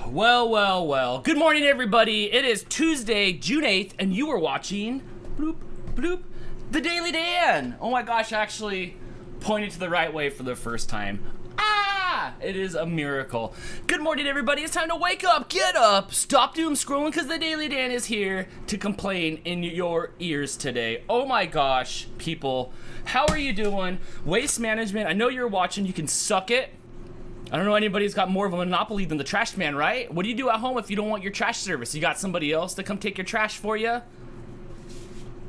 Well. Good morning, everybody. It is Tuesday, June 8th, and you are watching The Daily Dan. Oh my gosh, I actually pointed to the right way for the first time. It is a miracle. Good morning, everybody. It's time to wake up, get up, stop doom scrolling, because The Daily Dan is here to complain in your ears today. Oh my gosh, people. How are you doing? Waste management, I know you're watching. You can suck it. I don't know anybody's got more of a monopoly than the trash man, right? What do you do at home if you don't want your trash service? You got somebody else to come take your trash for you?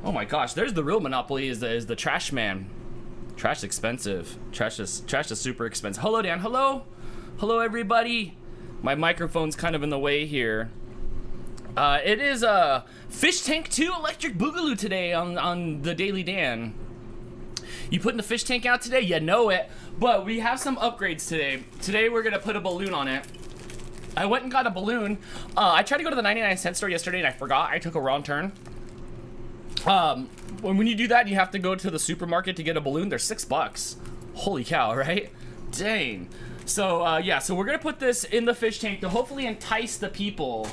Oh my gosh, there's the real monopoly is the trash man. Trash is expensive. Trash is super expensive. Hello, Dan. Hello everybody. My microphone's kind of in the way here. It is a Fish Tank 2 Electric Boogaloo today on the Daily Dan. You putting the fish tank out today? You know it. But we have some upgrades today. Today we're gonna put a balloon on it. I went and got a balloon. I tried to go to the 99-cent store yesterday and I forgot. I took a wrong turn. When you do that, you have to go to the supermarket to get a balloon. They're $6. Holy cow, right? Dang. So, yeah, so we're gonna put this in the fish tank to hopefully entice the people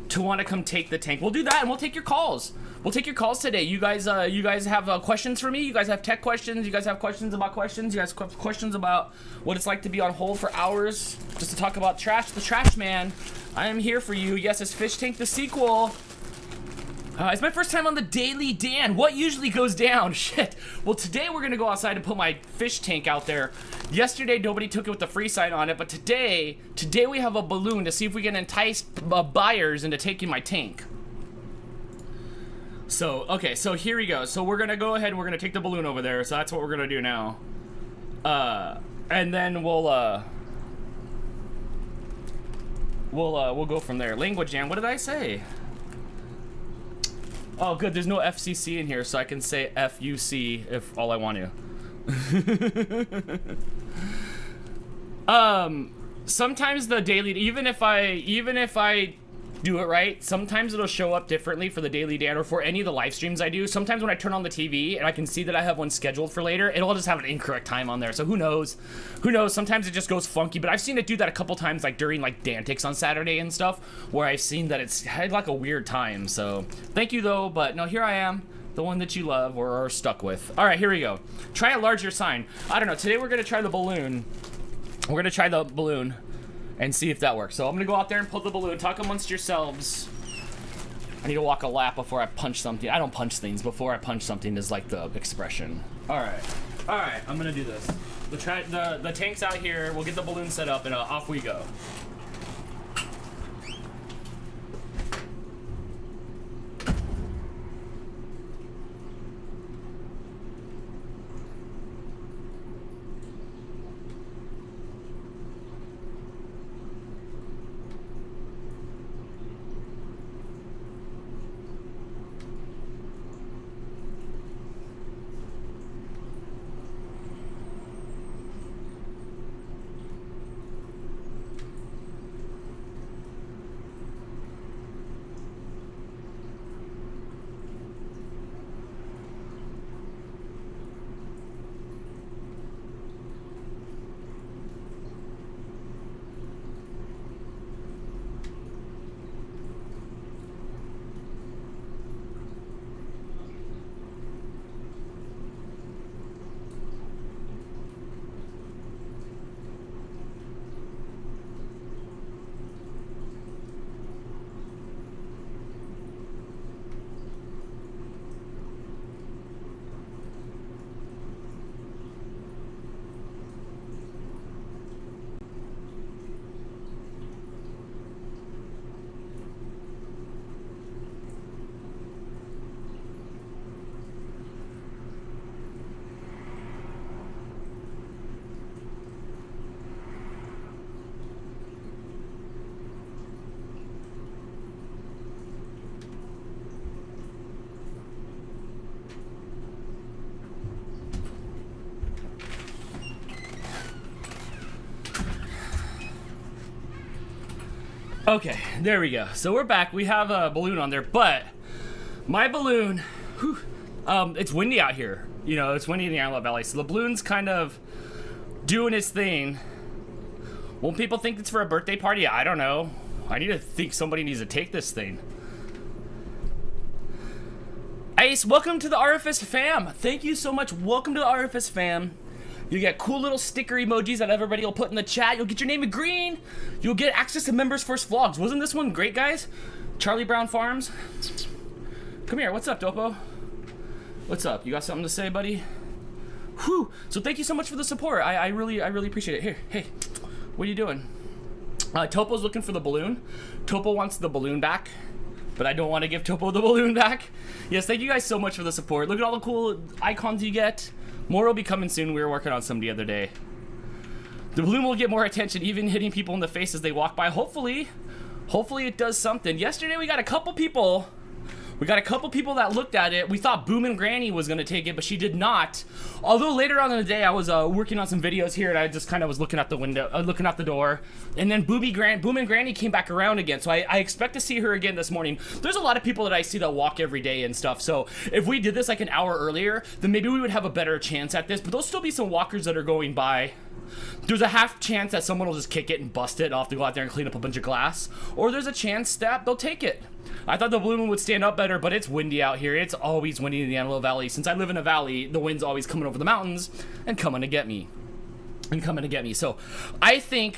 to want to come take the tank. We'll do that, and we'll take your calls. We'll take your calls today. You guys have questions for me? You guys have tech questions? You guys have questions about questions? You guys have questions about what it's like to be on hold for hours just to talk about trash? The Trash Man. I am here for you. Yes, it's Fish Tank the sequel. It's my first time on the Daily Dan. What usually goes down? Shit. Well, today we're gonna go outside and put my fish tank out there. Yesterday, nobody took it with the free sign on it, but today we have a balloon to see if we can entice buyers into taking my tank. So, okay, so here we go. So we're gonna go ahead and we're gonna take the balloon over there. So that's what we're gonna do now. And then we'll go from there. Language jam. What did I say? Oh, good. There's no FCC in here, so I can say FUC if all I want to. Sometimes the daily, even if I do it right, sometimes it'll show up differently for the Daily Dan or for any of the live streams I do. Sometimes when I turn on the TV and I can see that I have one scheduled for later, it'll just have an incorrect time on there. So who knows? Who knows? Sometimes it just goes funky, but I've seen it do that a couple times, like during like Dantics on Saturday and stuff, where I've seen that it's had like a weird time. So thank you though, but no, here I am, the one that you love or are stuck with. All right, here we go. Try a larger sign. I don't know. Today we're gonna try the balloon. We're gonna try the balloon and see if that works. So I'm gonna go out there and pull the balloon. Talk amongst yourselves. I need to walk a lap before I punch something. I don't punch things. Before I punch something is like the expression. All right, I'm gonna do this. The tank's out here. We'll get the balloon set up and off we go. Okay, there we go. So we're back. We have a balloon on there, but my balloon, whew, it's windy out here. You know, it's windy in the Antelope Valley, so the balloon's kind of doing its thing. Won't people think it's for a birthday party? I don't know. I need to think somebody needs to take this thing. Ace, welcome to the RFS fam. Thank you so much. Welcome to the RFS fam. You get cool little sticker emojis that everybody will put in the chat. You'll get your name in green. You'll get access to members' first vlogs. Wasn't this one great, guys? Charlie Brown Farms. Come here. What's up, Dopo? What's up? You got something to say, buddy? Whew. So thank you so much for the support. I really appreciate it. Here, hey, what are you doing? Topo's looking for the balloon. Topo wants the balloon back, but I don't want to give Topo the balloon back. Yes, thank you guys so much for the support. Look at all the cool icons you get. More will be coming soon. We were working on some the other day. The balloon will get more attention, even hitting people in the face as they walk by. Hopefully it does something. Yesterday we got a couple people We got a couple people that looked at it. We thought Boom and Granny was going to take it, but she did not. Although later on in the day, I was working on some videos here, and I just kind of was looking out the window, looking out the door. And then Boom and Granny came back around again, so I expect to see her again this morning. There's a lot of people that I see that walk every day and stuff, so if we did this like an hour earlier, then maybe we would have a better chance at this, but there'll still be some walkers that are going by. There's a half chance that someone will just kick it and bust it. I'll have to go out there and clean up a bunch of glass. Or there's a chance that they'll take it. I thought the balloon would stand up better, but it's windy out here. It's always windy in the Antelope Valley. Since I live in a valley, the wind's always coming over the mountains and coming to get me. So I think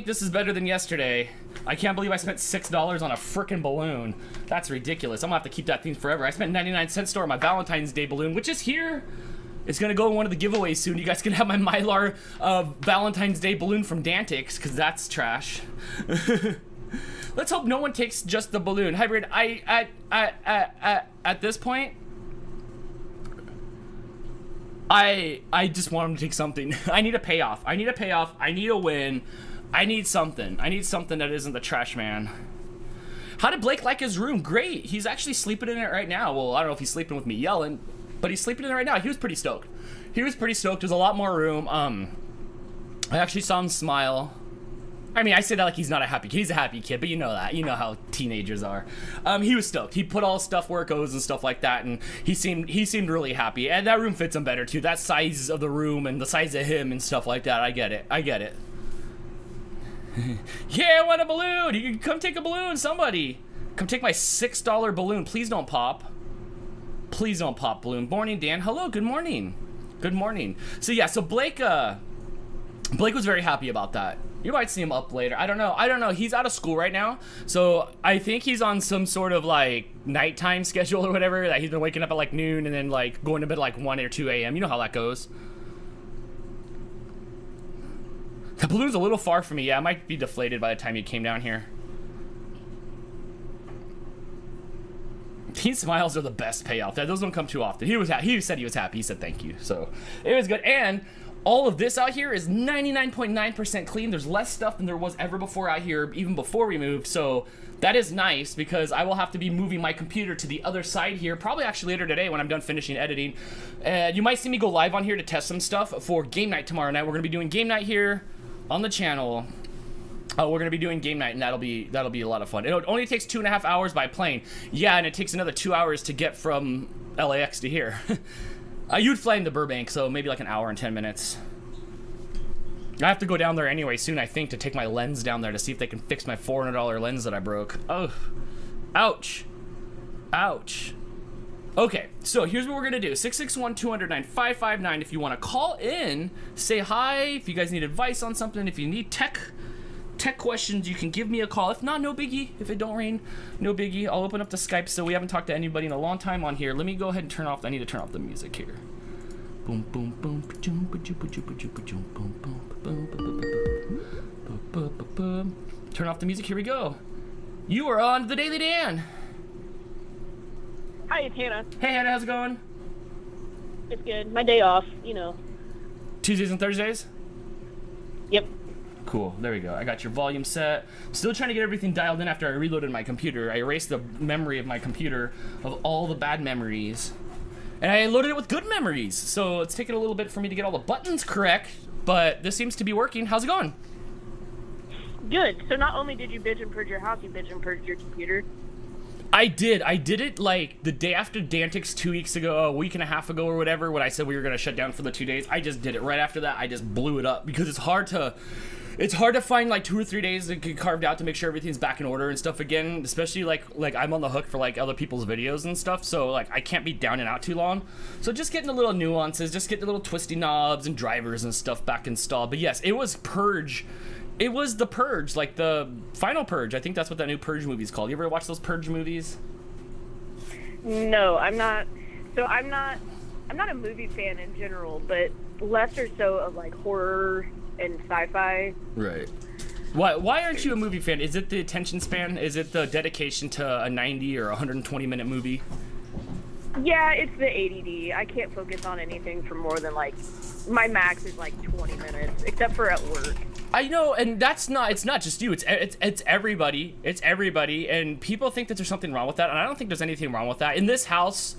this is better than yesterday. I can't believe I spent $6 on a frickin' balloon. That's ridiculous. I'm gonna have to keep that thing forever. I spent 99-cent store on my Valentine's Day balloon, which is here. It's gonna go in one of the giveaways soon. You guys can have my Mylar Valentine's Day balloon from Dantix, because that's trash. Let's hope no one takes just the balloon. Hybrid, at this point, I just want him to take something. I need a payoff. I need a win. I need something. That isn't the trash man. How did Blake like his room? Great. He's actually sleeping in it right now. Well, I don't know if he's sleeping with me yelling, but he's sleeping in it right now. He was pretty stoked. There's a lot more room. I actually saw him smile. I mean, I say that like he's not a happy kid. He's a happy kid, but you know that. You know how teenagers are. He was stoked. He put all his stuff where it goes and stuff like that, and he seemed really happy. And that room fits him better too. That size of the room and the size of him and stuff like that. I get it. Yeah, I want a balloon. You can come take a balloon, somebody. Come take my $6 balloon. Please don't pop. Balloon. Morning, Dan. Hello, good morning. So yeah, so Blake was very happy about that. You might see him up later. I don't know. He's out of school right now, so I think he's on some sort of like nighttime schedule or whatever, that he's been waking up at like noon and then like going to bed at like 1 or 2 a.m. You know how that goes. The balloon's a little far from me. Yeah, it might be deflated by the time you came down here. Teen smiles are the best payoff. Those don't come too often. He said he was happy. He said thank you. So it was good. And all of this out here is 99.9% clean. There's less stuff than there was ever before out here, even before we moved. So that is nice, because I will have to be moving my computer to the other side here, probably actually later today when I'm done finishing editing. And you might see me go live on here to test some stuff for game night tomorrow night. We're going to be doing game night here on the channel. We're going to be doing game night, and that'll be a lot of fun. It only takes 2.5 hours by plane. Yeah, and it takes another 2 hours to get from LAX to here. You'd fly into Burbank, so maybe like an hour and 10 minutes. I have to go down there anyway soon, I think, to take my lens down there to see if they can fix my $400 lens that I broke. Oh, ouch. Okay, so here's what we're gonna do. 661-200-9559. If you want to call in, say hi. If you guys need advice on something, if you need tech questions, you can give me a call. If not, no biggie. If it don't rain, no biggie. I'll open up the Skype, so we haven't talked to anybody in a long time on here. Let me go ahead and turn off. I need to turn off the music here. Boom, boom, boom, boom, boom. Turn off the music. Here we go. You are on the Daily Dan. Hi, it's Hannah. Hey, Hannah, how's it going? It's good. My day off, you know. Tuesdays and Thursdays? Yep. Cool, there we go. I got your volume set. Still trying to get everything dialed in after I reloaded my computer. I erased the memory of my computer of all the bad memories. And I loaded it with good memories. So it's taken a little bit for me to get all the buttons correct, but this seems to be working. How's it going? Good. So not only did you bitch and purge your house, you bitch and purged your computer. I did it like the day after Dantix 2 weeks ago, a week and a half ago or whatever, when I said we were going to shut down for the 2 days. I just did it right after that. I just blew it up because it's hard to find like 2 or 3 days to get carved out to make sure everything's back in order and stuff again, especially like I'm on the hook for like other people's videos and stuff, so like I can't be down and out too long. So just getting the little nuances, just getting the little twisty knobs and drivers and stuff back installed. But yes, it was Purge. It was the Purge, like the final Purge. I think that's what that new Purge movie's called. You ever watch those Purge movies? No, I'm not. So I'm not a movie fan in general, but less or so of like horror and sci-fi. Right. Why aren't you a movie fan? Is it the attention span? Is it the dedication to a 90 or 120 minute movie? Yeah, it's the ADD. I can't focus on anything for more than like, my max is like 20 minutes, except for at work. I know, and it's not just you. It's everybody. It's everybody, and people think that there's something wrong with that, and I don't think there's anything wrong with that. In this house,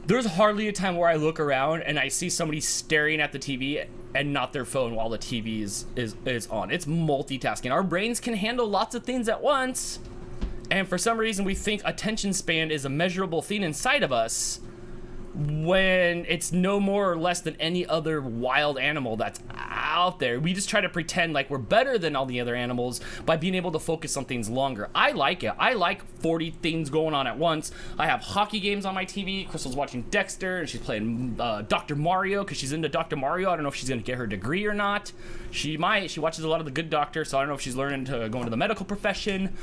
there's hardly a time where I look around and I see somebody staring at the TV and not their phone while the TV is on. It's multitasking. Our brains can handle lots of things at once, and for some reason we think attention span is a measurable thing inside of us, when it's no more or less than any other wild animal that's out there. We just try to pretend like we're better than all the other animals by being able to focus on things longer. I like it. I like 40 things going on at once. I have hockey games on my TV. Crystal's watching Dexter, and she's playing Dr. Mario because she's into Dr. Mario. I don't know if she's going to get her degree or not. She might. She watches a lot of The Good Doctor, so I don't know if she's learning to go into the medical profession.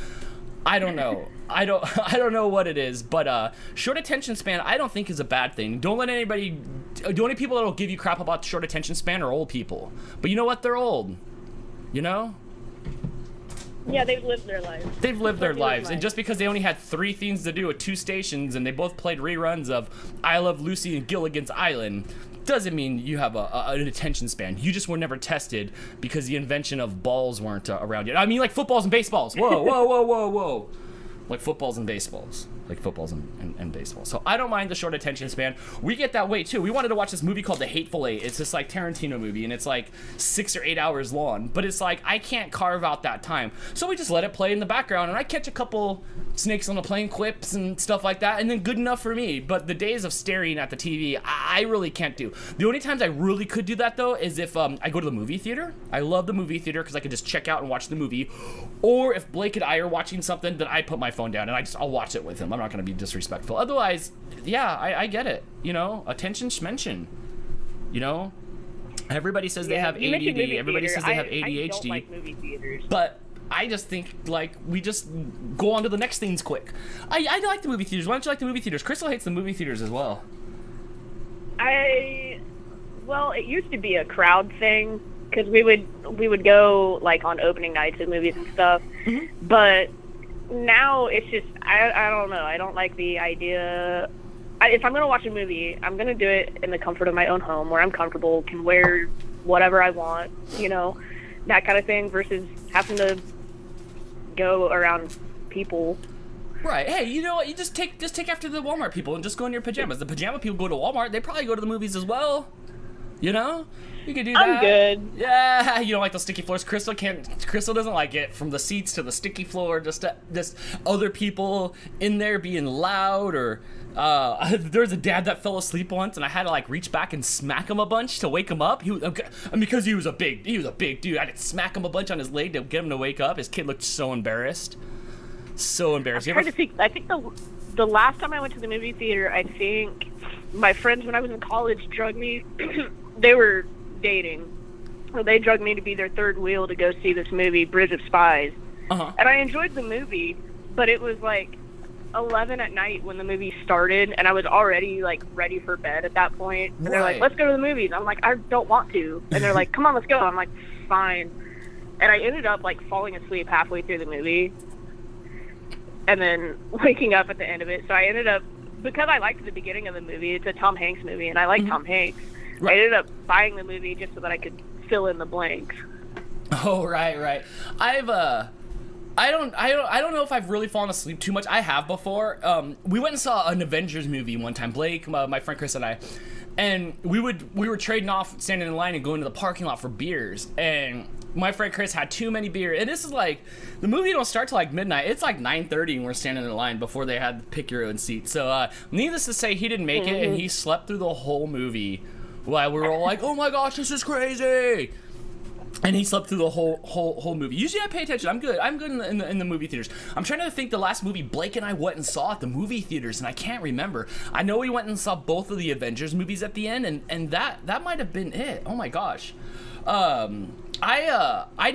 I don't know. I don't know what it is, but short attention span I don't think is a bad thing. Don't let anybody. The only people that'll give you crap about short attention span are old people. But you know what? They're old. You know? Yeah, they've lived their lives. They've lived their lives, and just because they only had 3 things to do at 2 stations, and they both played reruns of I Love Lucy and Gilligan's Island, doesn't mean you have an attention span. You just were never tested because the invention of balls weren't around yet. I mean, like footballs and baseballs. Whoa, whoa, whoa, whoa, whoa. Like footballs and baseballs. Like footballs and baseballs. So I don't mind the short attention span. We get that way too. We wanted to watch this movie called The Hateful Eight. It's this like Tarantino movie, and it's like 6 or 8 hours long. But it's like, I can't carve out that time. So we just let it play in the background, and I catch a couple snakes on a plane quips and stuff like that, and then good enough for me. But the days of staring at the TV, I really can't do. The only times I really could do that though is if I go to the movie theater. I love the movie theater because I can just check out and watch the movie. Or if Blake and I are watching something, then I put my phone down and I'll watch it with him. I'm not going to be disrespectful. Otherwise, yeah, I get it. You know, attention schmention. You know, everybody says they have ADD. Everybody says they have ADHD. I don't like movie theaters. But I just think, like, we just go on to the next things quick. I like the movie theaters. Why don't you like the movie theaters? Crystal hates the movie theaters as well. Well, it used to be a crowd thing because we would go like on opening nights at movies and stuff. Mm-hmm. But now it's just I don't know. I don't like the idea. If I'm gonna watch a movie, I'm gonna do it in the comfort of my own home where I'm comfortable, can wear whatever I want, you know, that kind of thing, versus having to go around people. Right. Hey, you know what? You just take after the Walmart people and just go in your pajamas. The pajama people go to Walmart. They probably go to the movies as well. You know? You can do that. I'm good. Yeah, you don't like the sticky floors. Crystal doesn't like it. From the seats to the sticky floor, just other people in there being loud, or there's a dad that fell asleep once, and I had to like reach back and smack him a bunch to wake him up. Because he was a big dude. I had to smack him a bunch on his leg to get him to wake up. His kid looked so embarrassed. So embarrassing. I think the last time I went to the movie theater, I think my friends when I was in college drugged me. They were dating. So they drugged me to be their third wheel to go see this movie, Bridge of Spies. Uh-huh. And I enjoyed the movie, but it was like 11 at night when the movie started, and I was already like ready for bed at that point. And they're like, let's go to the movies. I'm like, I don't want to. And they're like, come on, let's go. I'm like, fine. And I ended up like falling asleep halfway through the movie and then waking up at the end of it. So I ended up, because I liked the beginning of the movie, it's a Tom Hanks movie, and I like Tom Hanks. Right. I ended up buying the movie just so that I could fill in the blanks. Oh, right. I don't know if I've really fallen asleep too much. I have before. We went and saw an Avengers movie one time. Blake, my friend Chris, and I, and we were trading off, standing in line and going to the parking lot for beers. And my friend Chris had too many beers, and this is like, the movie don't start till like midnight. It's like 9:30 and we're standing in line before they had to pick your own seat. So needless to say, he didn't make it, and he slept through the whole movie while we were all like, oh my gosh, this is crazy. And he slept through the whole movie. Usually I pay attention. I'm good in the movie theaters. I'm trying to think the last movie Blake and I went and saw at the movie theaters, and I can't remember. I know we went and saw both of the Avengers movies at the end, and that might have been it. Oh my gosh. I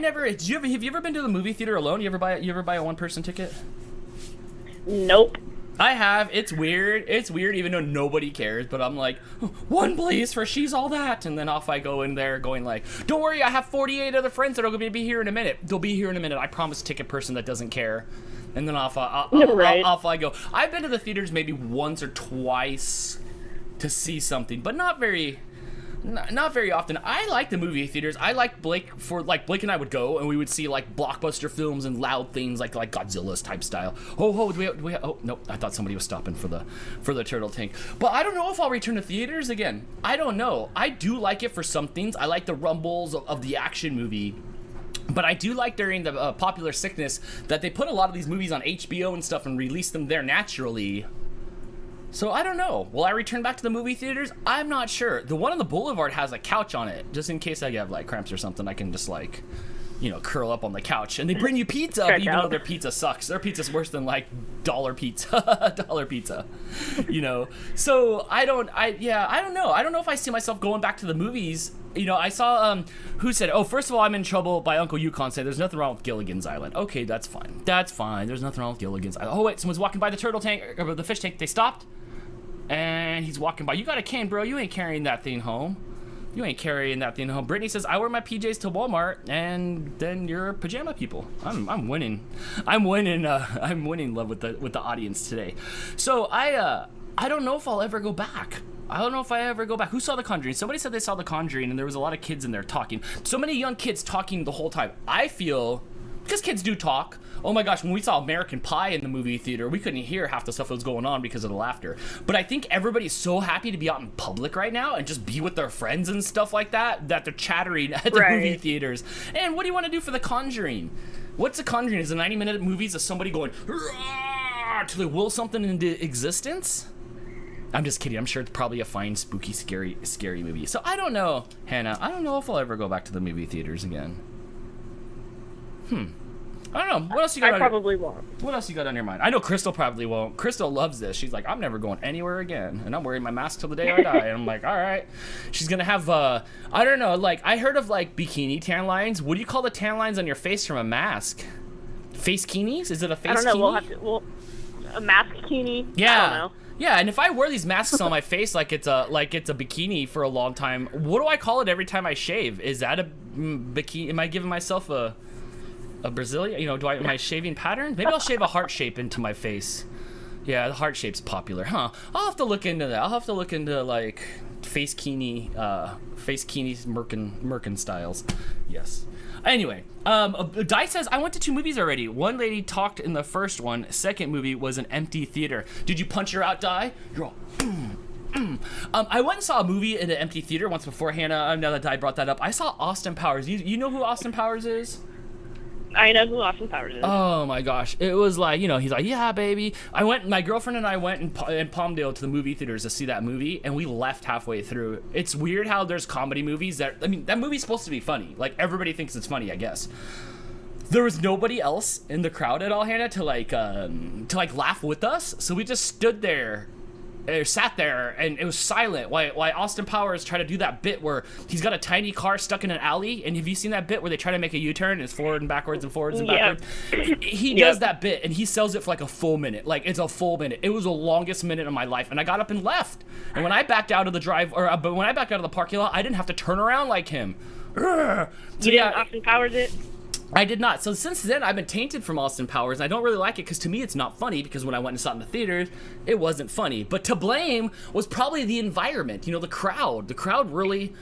never. Have you ever been to the movie theater alone? You ever buy a one-person ticket? Nope. I have. It's weird, even though nobody cares, but I'm like, one please for She's All That, and then off I go in there going like, don't worry, I have 48 other friends that are going to be here in a minute. They'll be here in a minute. I promise, ticket person that doesn't care. And then off I go. I've been to the theaters maybe once or twice to see something, but not very Not very often. I like the movie theaters. I like Blake and I would go and we would see like blockbuster films and loud things like Godzilla's type style. Oh, do we oh nope, I thought somebody was stopping for the turtle tank. But I don't know if I'll return to theaters again. I don't know. I do like it for some things. I like the rumbles of the action movie. But I do like during the popular sickness that they put a lot of these movies on HBO and stuff and release them there naturally. So I don't know. Will I return back to the movie theaters? I'm not sure. The one on the Boulevard has a couch on it, just in case I have like cramps or something. I can just like, curl up on the couch. And they bring you pizza, even though their pizza sucks. Their pizza's worse than like dollar pizza, So I don't know. I don't know if I see myself going back to the movies. I saw who said, "Oh, first of all, I'm in trouble" by Uncle Yukon said, "There's nothing wrong with Gilligan's Island." Okay, that's fine. That's fine. There's nothing wrong with Gilligan's Island. Oh wait, someone's walking by the turtle tank or the fish tank. They stopped. And he's walking by. You got a cane, bro. You ain't carrying that thing home. Brittany says, I wear my PJs to Walmart, and then you're pajama people. I'm winning. I'm winning love with the audience today. So I don't know if I'll ever go back. Who saw The Conjuring? Somebody said they saw The Conjuring, and there was a lot of kids in there talking. So many young kids talking the whole time. I feel, because kids do talk. Oh my gosh, when we saw American Pie in the movie theater, we couldn't hear half the stuff that was going on because of the laughter. But I think everybody's so happy to be out in public right now and just be with their friends and stuff like that they're chattering at the movie theaters. And what do you want to do for The Conjuring? What's The Conjuring? Is it 90-minute movies of somebody going till they will something into existence? I'm just kidding. I'm sure it's probably a fine, spooky, scary movie. So I don't know, Hannah. I don't know if I'll ever go back to the movie theaters again. I don't know. What else you got? I probably won't. What else you got on your mind? I know Crystal probably won't. Crystal loves this. She's like, I'm never going anywhere again, and I'm wearing my mask till the day I die. And I'm like, all right. She's gonna have I don't know. Like I heard of like bikini tan lines. What do you call the tan lines on your face from a mask? Face kinis? Is it a face? I don't know. A mask kini. Yeah. I don't know. Yeah, and if I wear these masks on my face like it's a bikini for a long time, what do I call it every time I shave? Is that a bikini? Am I giving myself a Brazilian? Am I shaving pattern? Maybe I'll shave a heart shape into my face. Yeah, the heart shape's popular, huh? I'll have to look into that. I'll have to look into like face kini Merkin styles. Yes. Anyway, Di says, I went to 2 movies already. One lady talked in the first one. Second movie was an empty theater. Did you punch her out, Di? You're all, I went and saw a movie in an empty theater once before, Hannah. Now that Di brought that up. I saw Austin Powers. You know who Austin Powers is? I know who Austin Powers is. Oh my gosh. It was like, he's like, yeah, baby. My girlfriend and I went in Palmdale to the movie theaters to see that movie, and we left halfway through. It's weird how there's comedy movies that movie's supposed to be funny. Like, everybody thinks it's funny, I guess. There was nobody else in the crowd at all, Hannah, to laugh with us. So we just stood there. Sat there and it was silent while Austin Powers tried to do that bit where he's got a tiny car stuck in an alley. And have you seen that bit where they try to make a U-turn and it's forward and backwards and forwards and backwards? He does that bit and he sells it for like a full minute. Like, it's a full minute. It was the longest minute of my life, and I got up and left. And when I backed out of the when I backed out of the parking lot, I didn't have to turn around like him. So you didn't Austin Powers it? I did not. So since then, I've been tainted from Austin Powers. I don't really like it because to me, it's not funny, because when I went and saw it in the theaters, it wasn't funny. But to blame was probably the environment, the crowd. The crowd really,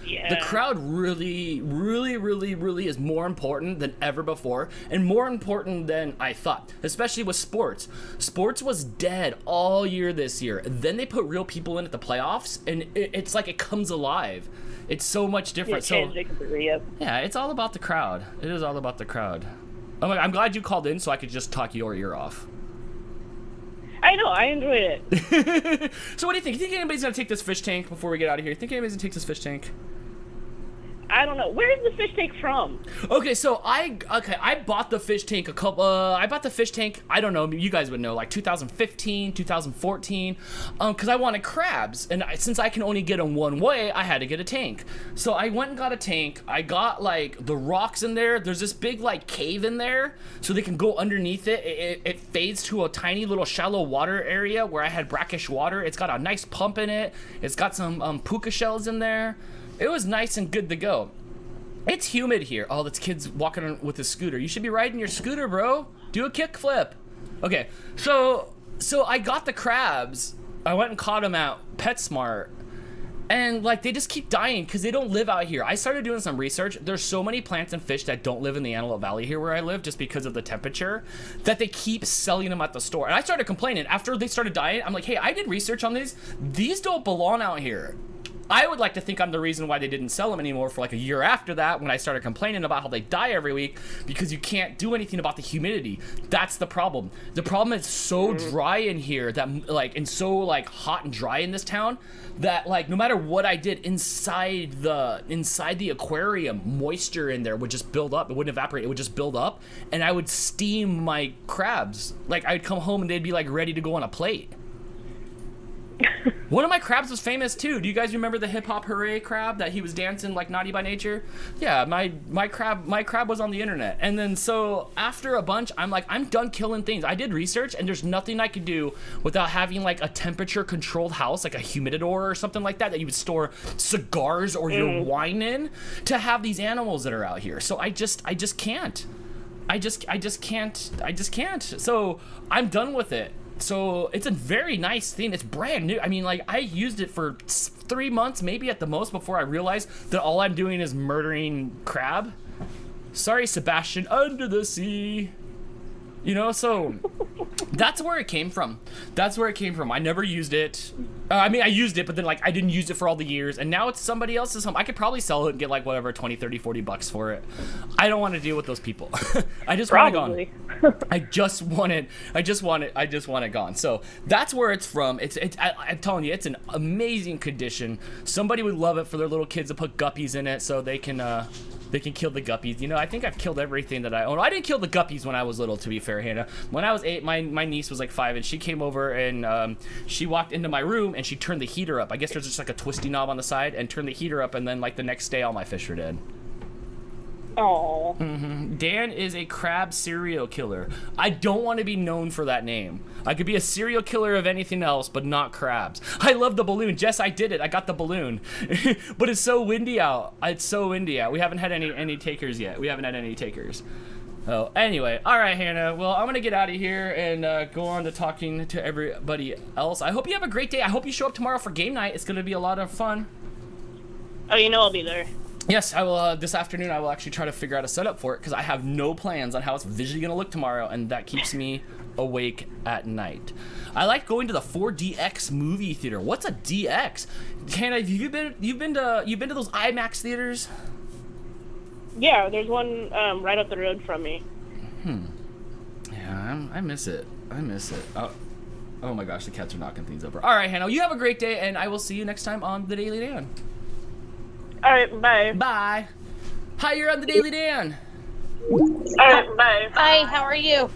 really is more important than ever before, and more important than I thought, especially with sports. Sports was dead all year this year. Then they put real people in at the playoffs, and it's like it comes alive. It's so much different. Yeah, it's all about the crowd. It is all about the crowd. I'm glad you called in so I could just talk your ear off. I know, I enjoyed it. So what do you think? You think anybody's going to take this fish tank before we get out of here? You think anybody's going to take this fish tank? I don't know. Where is the fish tank from? Okay, so I bought the fish tank I don't know, you guys would know, like 2015, 2014, because I wanted crabs, and since I can only get them one way, I had to get a tank. So I went and got a tank. I got like the rocks in there. There's this big like cave in there, so they can go underneath it. It fades to a tiny little shallow water area where I had brackish water. It's got a nice pump in it. It's got some puka shells in there. It was nice and good to go. It's humid here. Oh, that's kids walking with a scooter. You should be riding your scooter, bro. Do a kickflip. Okay, so I got the crabs. I went and caught them at PetSmart. And like they just keep dying because they don't live out here. I started doing some research. There's so many plants and fish that don't live in the Antelope Valley here where I live just because of the temperature that they keep selling them at the store. And I started complaining after they started dying. I'm like, hey, I did research on these. These don't belong out here. I would like to think I'm the reason why they didn't sell them anymore for like a year after that when I started complaining about how they die every week because you can't do anything about the humidity. That's the problem. The problem is so dry in here that like, and so like hot and dry in this town that like no matter what I did inside the aquarium, moisture in there would just build up. It wouldn't evaporate. It would just build up and I would steam my crabs. Like I'd come home and they'd be like ready to go on a plate. One of my crabs was famous too. Do you guys remember the hip hop hooray crab that he was dancing like Naughty by Nature? Yeah, my crab was on the internet. And then so after a bunch, I'm like, I'm done killing things. I did research and there's nothing I could do without having like a temperature controlled house, like a humidor or something like that you would store cigars or your wine in to have these animals that are out here. So I just can't. I just can't. So I'm done with it. So it's a very nice thing. It's brand new. I mean, like I used it for 3 months, maybe at the most, before I realized that all I'm doing is murdering crab. Sorry, Sebastian, under the sea. You know, so that's where it came from. I never used it. I mean, I used it, but then like I didn't use it for all the years, and now it's somebody else's home. I could probably sell it and get like whatever, 20, 30, 40 bucks for it. I don't want to deal with those people. I just want it gone. I just want it gone. So that's where it's from. I'm telling you, it's an amazing condition. Somebody would love it for their little kids to put guppies in it so they can kill the guppies. You know, I think I've killed everything that I own. I didn't kill the guppies when I was little, to be fair, Hannah. When I was 8, my niece was like 5, and she came over and she walked into my room and she turned the heater up. I guess there's just like a twisty knob on the side, and turned the heater up, and then like the next day all my fish were dead. Oh. Dan is a crab serial killer. I don't want to be known for that name. I could be a serial killer of anything else, but not crabs. I love the balloon. Jess, I did it. I got the balloon. But it's so windy out. We haven't had any takers yet. Oh, anyway. All right, Hannah. Well, I'm going to get out of here and go on to talking to everybody else. I hope you have a great day. I hope you show up tomorrow for game night. It's going to be a lot of fun. Oh, you know I'll be there. Yes, I will. This afternoon, I will actually try to figure out a setup for it because I have no plans on how it's visually going to look tomorrow, and that keeps me awake at night. I like going to the 4DX movie theater. What's a DX? Hannah, have you've been to those IMAX theaters? Yeah, there's one right up the road from me. Yeah, I miss it. Oh my gosh, the cats are knocking things over. All right, Hannah, you have a great day, and I will see you next time on The Daily Dan. All right, bye. Bye. Hi, you're on The Daily Dan. All right, bye. Hi, how are you?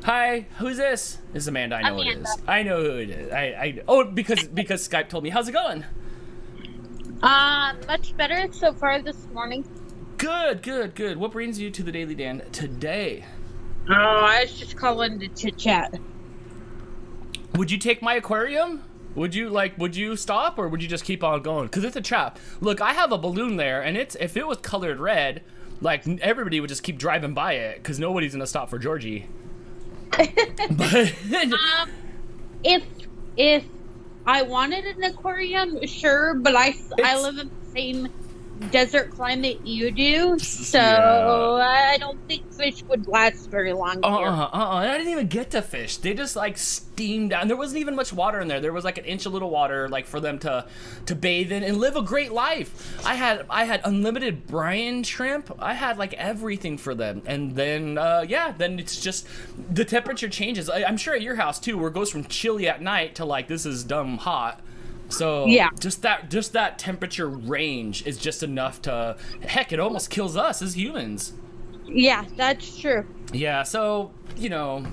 Hi, who's this? This is Amanda. I know Amanda. It is. I know who it is. Because Skype told me. How's it going? Much better so far this morning. Good. What brings you to The Daily Dan today? Oh, I was just calling to chit chat. Would you take my aquarium? Would you stop, or would you just keep on going? Because it's a trap. Look, I have a balloon there, and if it was colored red, like everybody would just keep driving by it, because nobody's gonna stop for Georgie. But if I wanted an aquarium, sure, but I live in the same desert climate you do, so yeah. I don't think fish would last very long here. I didn't even get to fish. They just like steamed down. There wasn't even much water in there. There was like an inch of little water, like for them to bathe in and live a great life. I had unlimited brine shrimp. I had like everything for them. And then then it's just the temperature changes. I'm sure at your house too, where it goes from chilly at night to like this is dumb hot. So yeah, just that temperature range is just enough to, heck, it almost kills us as humans. Yeah, that's true. Yeah, so, you know,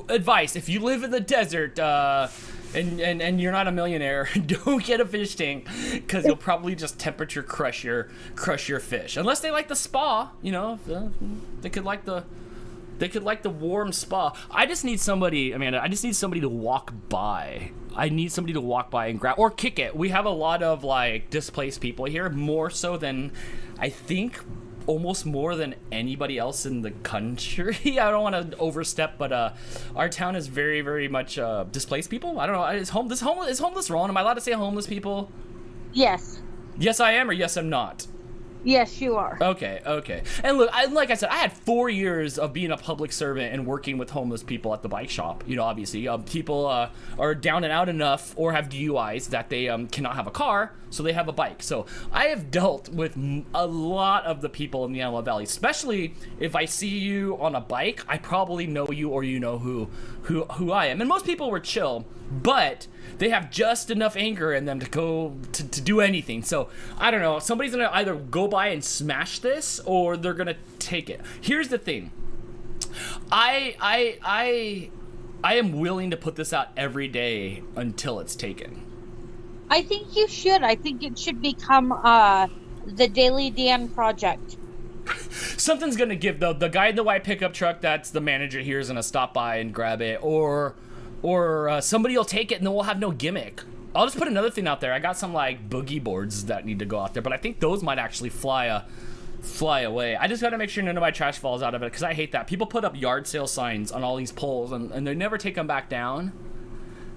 advice, if you live in the desert and you're not a millionaire, don't get a fish tank, because you'll probably just temperature crush your fish. Unless they like the spa, you know, they could like the warm spa. I just need somebody, Amanda, to walk by. I need somebody to walk by and grab, or kick it. We have a lot of like displaced people here, more so than, I think, almost more than anybody else in the country. I don't want to overstep, but our town is very, very much displaced people. I don't know. Is homeless wrong? Am I allowed to say homeless people? Yes. Yes, I am, or yes, I'm not? Yes, you are. Okay. And look, like I said, I had 4 years of being a public servant and working with homeless people at the bike shop. You know, obviously, people are down and out enough or have DUIs that they cannot have a car, so they have a bike. So I have dealt with a lot of the people in the Antelope Valley, especially if I see you on a bike, I probably know you or you know who I am. And most people were chill, but they have just enough anger in them to go to do anything. So I don't know. Somebody's gonna either go by and smash this, or they're gonna take it. Here's the thing. I am willing to put this out every day until it's taken. I think you should. I think it should become the Daily Dan project. Something's gonna give though. The guy in the white pickup truck that's the manager here is gonna stop by and grab it, or somebody will take it and then we'll have no gimmick. I'll just put another thing out there. I got some like boogie boards that need to go out there, but I think those might actually fly away. I just gotta make sure none of my trash falls out of it, because I hate that. People put up yard sale signs on all these poles and they never take them back down.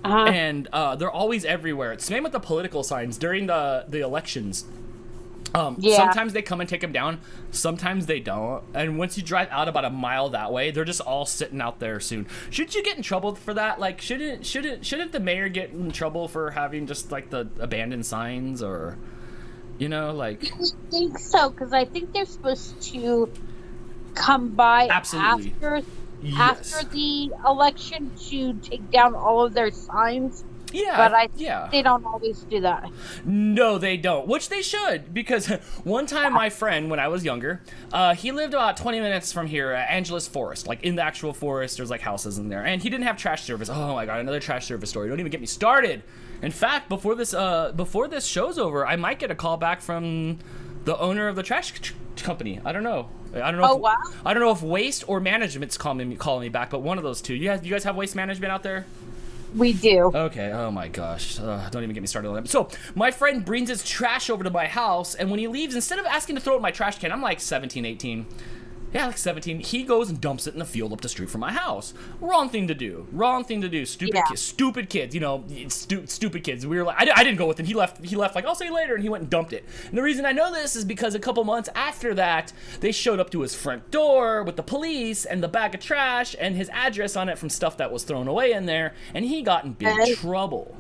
And they're always everywhere. It's same with the political signs during the elections. Sometimes they come and take them down, sometimes they don't. And once you drive out about a mile that way, they're just all sitting out there soon. Shouldn't you get in trouble for that? Like, shouldn't the mayor get in trouble for having just like the abandoned signs, or, you know, like? I think so, because I think they're supposed to come by Absolutely. after the election to take down all of their signs. Yeah, but they don't always do that. No, they don't, which they should, because one time my friend, when I was younger, he lived about 20 minutes from here, Angeles Forest, like in the actual forest, there's like houses in there, and he didn't have trash service. Oh my god, another trash service story. Don't even get me started. In fact, before this show's over, I might get a call back from the owner of the trash company. I don't know. Wow. I don't know if waste or management's calling me back, but one of those two. You guys have waste management out there? We do. Okay, oh my gosh. Don't even get me started on that. So, my friend brings his trash over to my house, and when he leaves, instead of asking to throw it in my trash can, I'm like 17, 18. Yeah, like 17. He goes and dumps it in the field up the street from my house. Wrong thing to do. Stupid kids. You know, stupid kids. We were like, I didn't go with him. He left like, I'll see you later, and he went and dumped it. And the reason I know this is because a couple months after that, they showed up to his front door with the police and the bag of trash and his address on it from stuff that was thrown away in there, and he got in big trouble.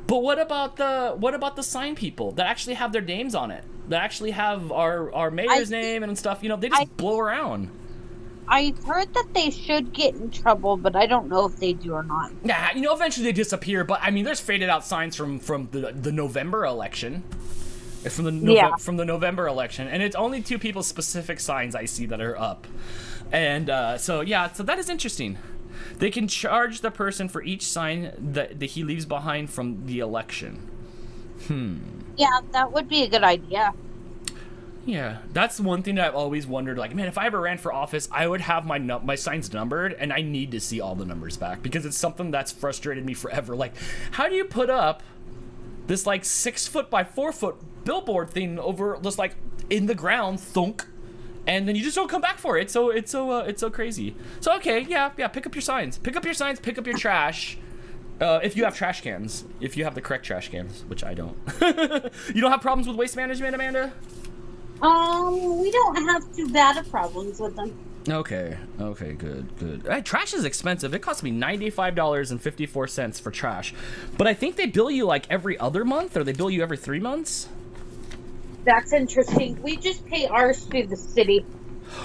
But what about the sign people that actually have their names on it? That actually have our mayor's name and stuff? You know, they just blow around. I heard that they should get in trouble, but I don't know if they do or not. Nah, you know, eventually they disappear. But I mean, there's faded out signs from the November election, from the November election, and it's only two people's specific signs I see that are up. And so that is interesting. They can charge the person for each sign that he leaves behind from the election. Yeah, that would be a good idea. Yeah, that's one thing that I've always wondered. Like, man, if I ever ran for office, I would have my signs numbered, and I need to see all the numbers back, because it's something that's frustrated me forever. Like, how do you put up this like 6 foot by 4 foot billboard thing over just like in the ground, thunk, and then you just don't come back for it? It's so crazy. So okay, yeah, pick up your signs, pick up your trash. If you have trash cans, if you have the correct trash cans, which I don't. You don't have problems with waste management, Amanda? We don't have too bad of problems with them. Okay, good. Trash is expensive. It cost me $95.54 for trash. But I think they bill you like every other month, or they bill you every 3 months? That's interesting. We just pay ours through the city,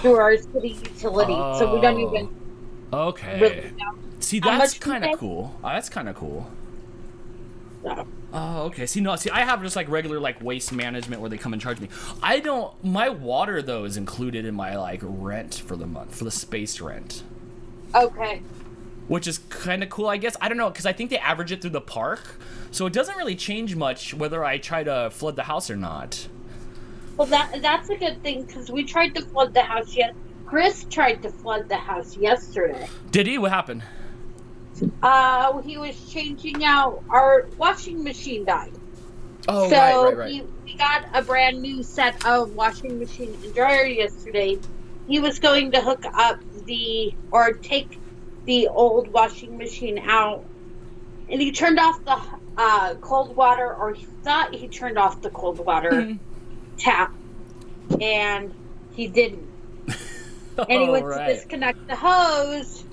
through our city utility, so we don't even really know. See, that's kind of cool. That's kind of cool. Yeah. Oh, okay. See, I have just like regular like waste management where they come and charge me. I don't. My water though is included in my like rent for the month, for the space rent. Okay. Which is kind of cool, I guess. I don't know, because I think they average it through the park, so it doesn't really change much whether I try to flood the house or not. Well, that's a good thing, because we tried to flood the house Chris tried to flood the house yesterday. Did he? What happened? He was changing out, our washing machine died. Oh, so right. We got a brand new set of washing machine and dryer yesterday. He was going to hook up take the old washing machine out and he turned off the cold water, or he thought he turned off the cold water tap, and he didn't. And he went to disconnect the hose,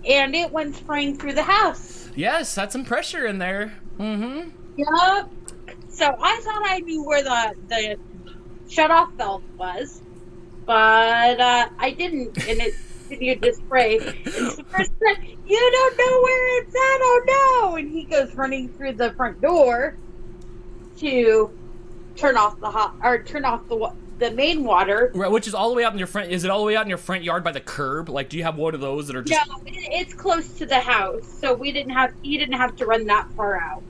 and it went spraying through the house. Yes, that's some pressure in there. Mm-hmm. Yep. So I thought I knew where the shut-off valve was, but I didn't, and it continued to spray. And so Chris said, "You don't know where it's at, oh no!" And he goes running through the front door to turn off the main water. Right, which is all the way out in your front. Is it all the way out in your front yard by the curb? Like, do you have one of those that are just? No, it's close to the house, so he didn't have to run that far out.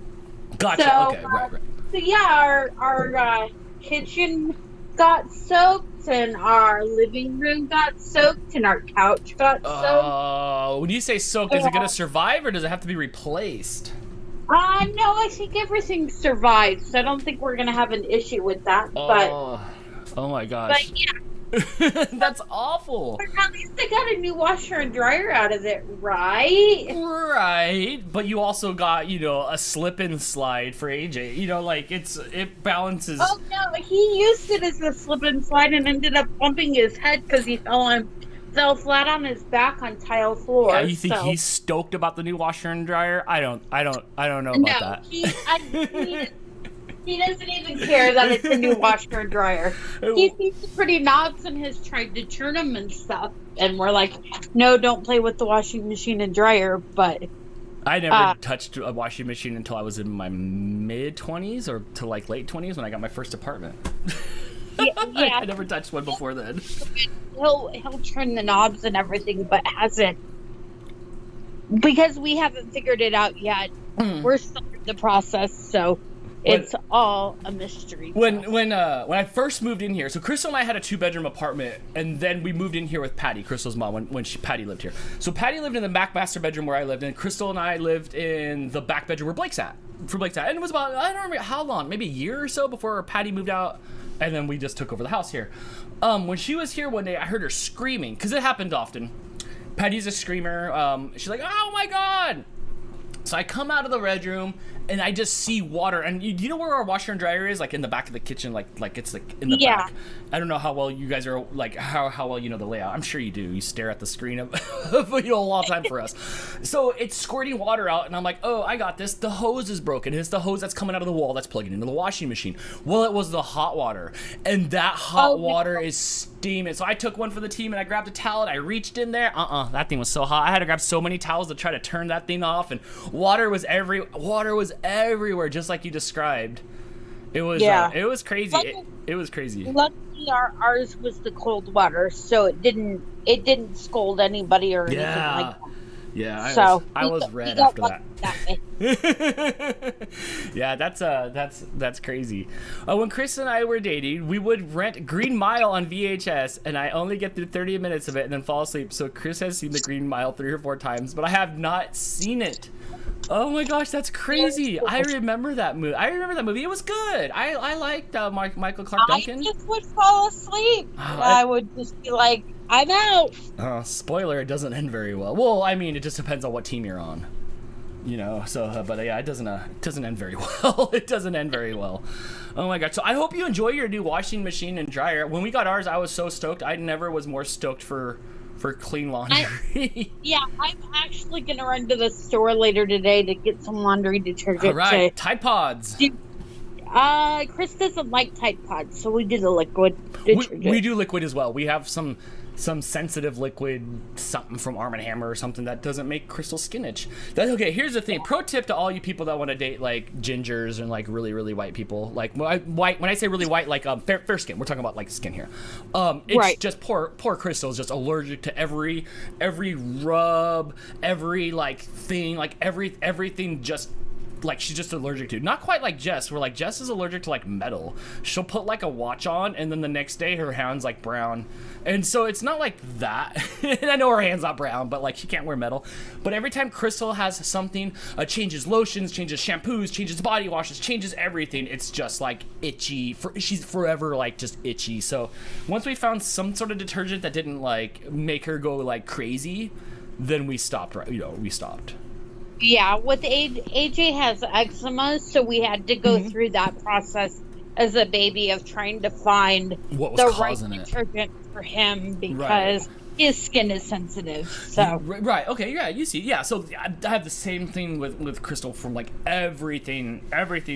Gotcha. So, okay, right. So yeah, our kitchen got soaked, and our living room got soaked, and our couch got soaked. Oh, when you say soaked, is it gonna survive, or does it have to be replaced? No, I think everything survived, so I don't think we're gonna have an issue with that. Oh my gosh. But yeah. That's awful. But at least I got a new washer and dryer out of it, right? Right, but you also got, a slip and slide for AJ. Like it balances. Oh no, he used it as a slip and slide and ended up bumping his head because he fell flat on his back on tile floor. Yeah, you think he's stoked about the new washer and dryer? I don't know about that. He doesn't even care that it's a new washer and dryer. He sees the pretty knobs and has tried to turn them and stuff. And we're like, no, don't play with the washing machine and dryer. But I never touched a washing machine until I was in my mid-20s or to like late 20s when I got my first apartment. Yeah. I never touched one before then. He'll turn the knobs and everything, but hasn't. Because we haven't figured it out yet. We're still in the process, so... It's all a mystery. When I first moved in here, so Crystal and I had a 2-bedroom apartment, and then we moved in here with Patty, Crystal's mom, when Patty lived here. So Patty lived in the back master bedroom where I lived, and Crystal and I lived in the back bedroom where Blake's at. And it was about, I don't remember how long, maybe a year or so before Patty moved out, and then we just took over the house here. When she was here one day, I heard her screaming, because it happened often. Patty's a screamer. She's like, oh my God! So I come out of the bedroom and I just see water. And you know where our washer and dryer is? Like in the back of the kitchen, like it's like in the back. I don't know how well you guys are, like how well you know the layout. I'm sure you do. You stare at the screen of a long time for us. So it's squirting water out, and I'm like, oh, I got this. The hose is broken. It's the hose that's coming out of the wall that's plugging into the washing machine. Well, it was the hot water, and that hot water is steaming. So I took one for the team, and I grabbed a towel, and I reached in there. That thing was so hot. I had to grab so many towels to try to turn that thing off, and water was everywhere, just like you described. It was it was crazy. It was crazy. Luckily, ours was the cold water, so it didn't scold anybody or anything like that. Yeah, I was red after that. Yeah, that's crazy. When Chris and I were dating, we would rent Green Mile on VHS, and I only get through 30 minutes of it and then fall asleep. So Chris has seen the Green Mile 3 or 4 times, but I have not seen it. Oh my gosh, that's crazy! I remember that movie. It was good. I liked Michael Clark Duncan. I just would fall asleep. I would just be like, I'm out. Spoiler: it doesn't end very well. Well, I mean, it just depends on what team you're on. So, but yeah, it doesn't end very well. It doesn't end very well. Oh my god! So I hope you enjoy your new washing machine and dryer. When we got ours, I was so stoked. I never was more stoked for clean laundry. I'm actually gonna run to the store later today to get some laundry detergent. All right, Tide Pods. Chris doesn't like Tide Pods, so we do the liquid detergent. We do liquid as well. We have some sensitive liquid, something from Arm & Hammer or something that doesn't make Crystal's skin itch. That's okay. Here's the thing. Pro tip to all you people that want to date like gingers and like really, really white people. Like white. When I say really white, like fair skin. We're talking about like skin here. It's just poor Crystal is just allergic to every rub, every like thing, like everything just. Like she's just allergic to. Not quite like Jess, where like Jess is allergic to like metal. She'll put like a watch on and then the next day her hand's like brown. And so it's not like that. And I know her hand's not brown, but like she can't wear metal. But every time Crystal has something, changes lotions, changes shampoos, changes body washes, changes everything, it's just like itchy. She's forever like just itchy. So once we found some sort of detergent that didn't like make her go like crazy, then we stopped. We stopped. Yeah, with AJ has eczema, so we had to go through that process as a baby of trying to find what was the right causing it. detergent for him because his skin is sensitive. So Right. Okay. Yeah. You see. Yeah. So I have the same thing with Crystal from like everything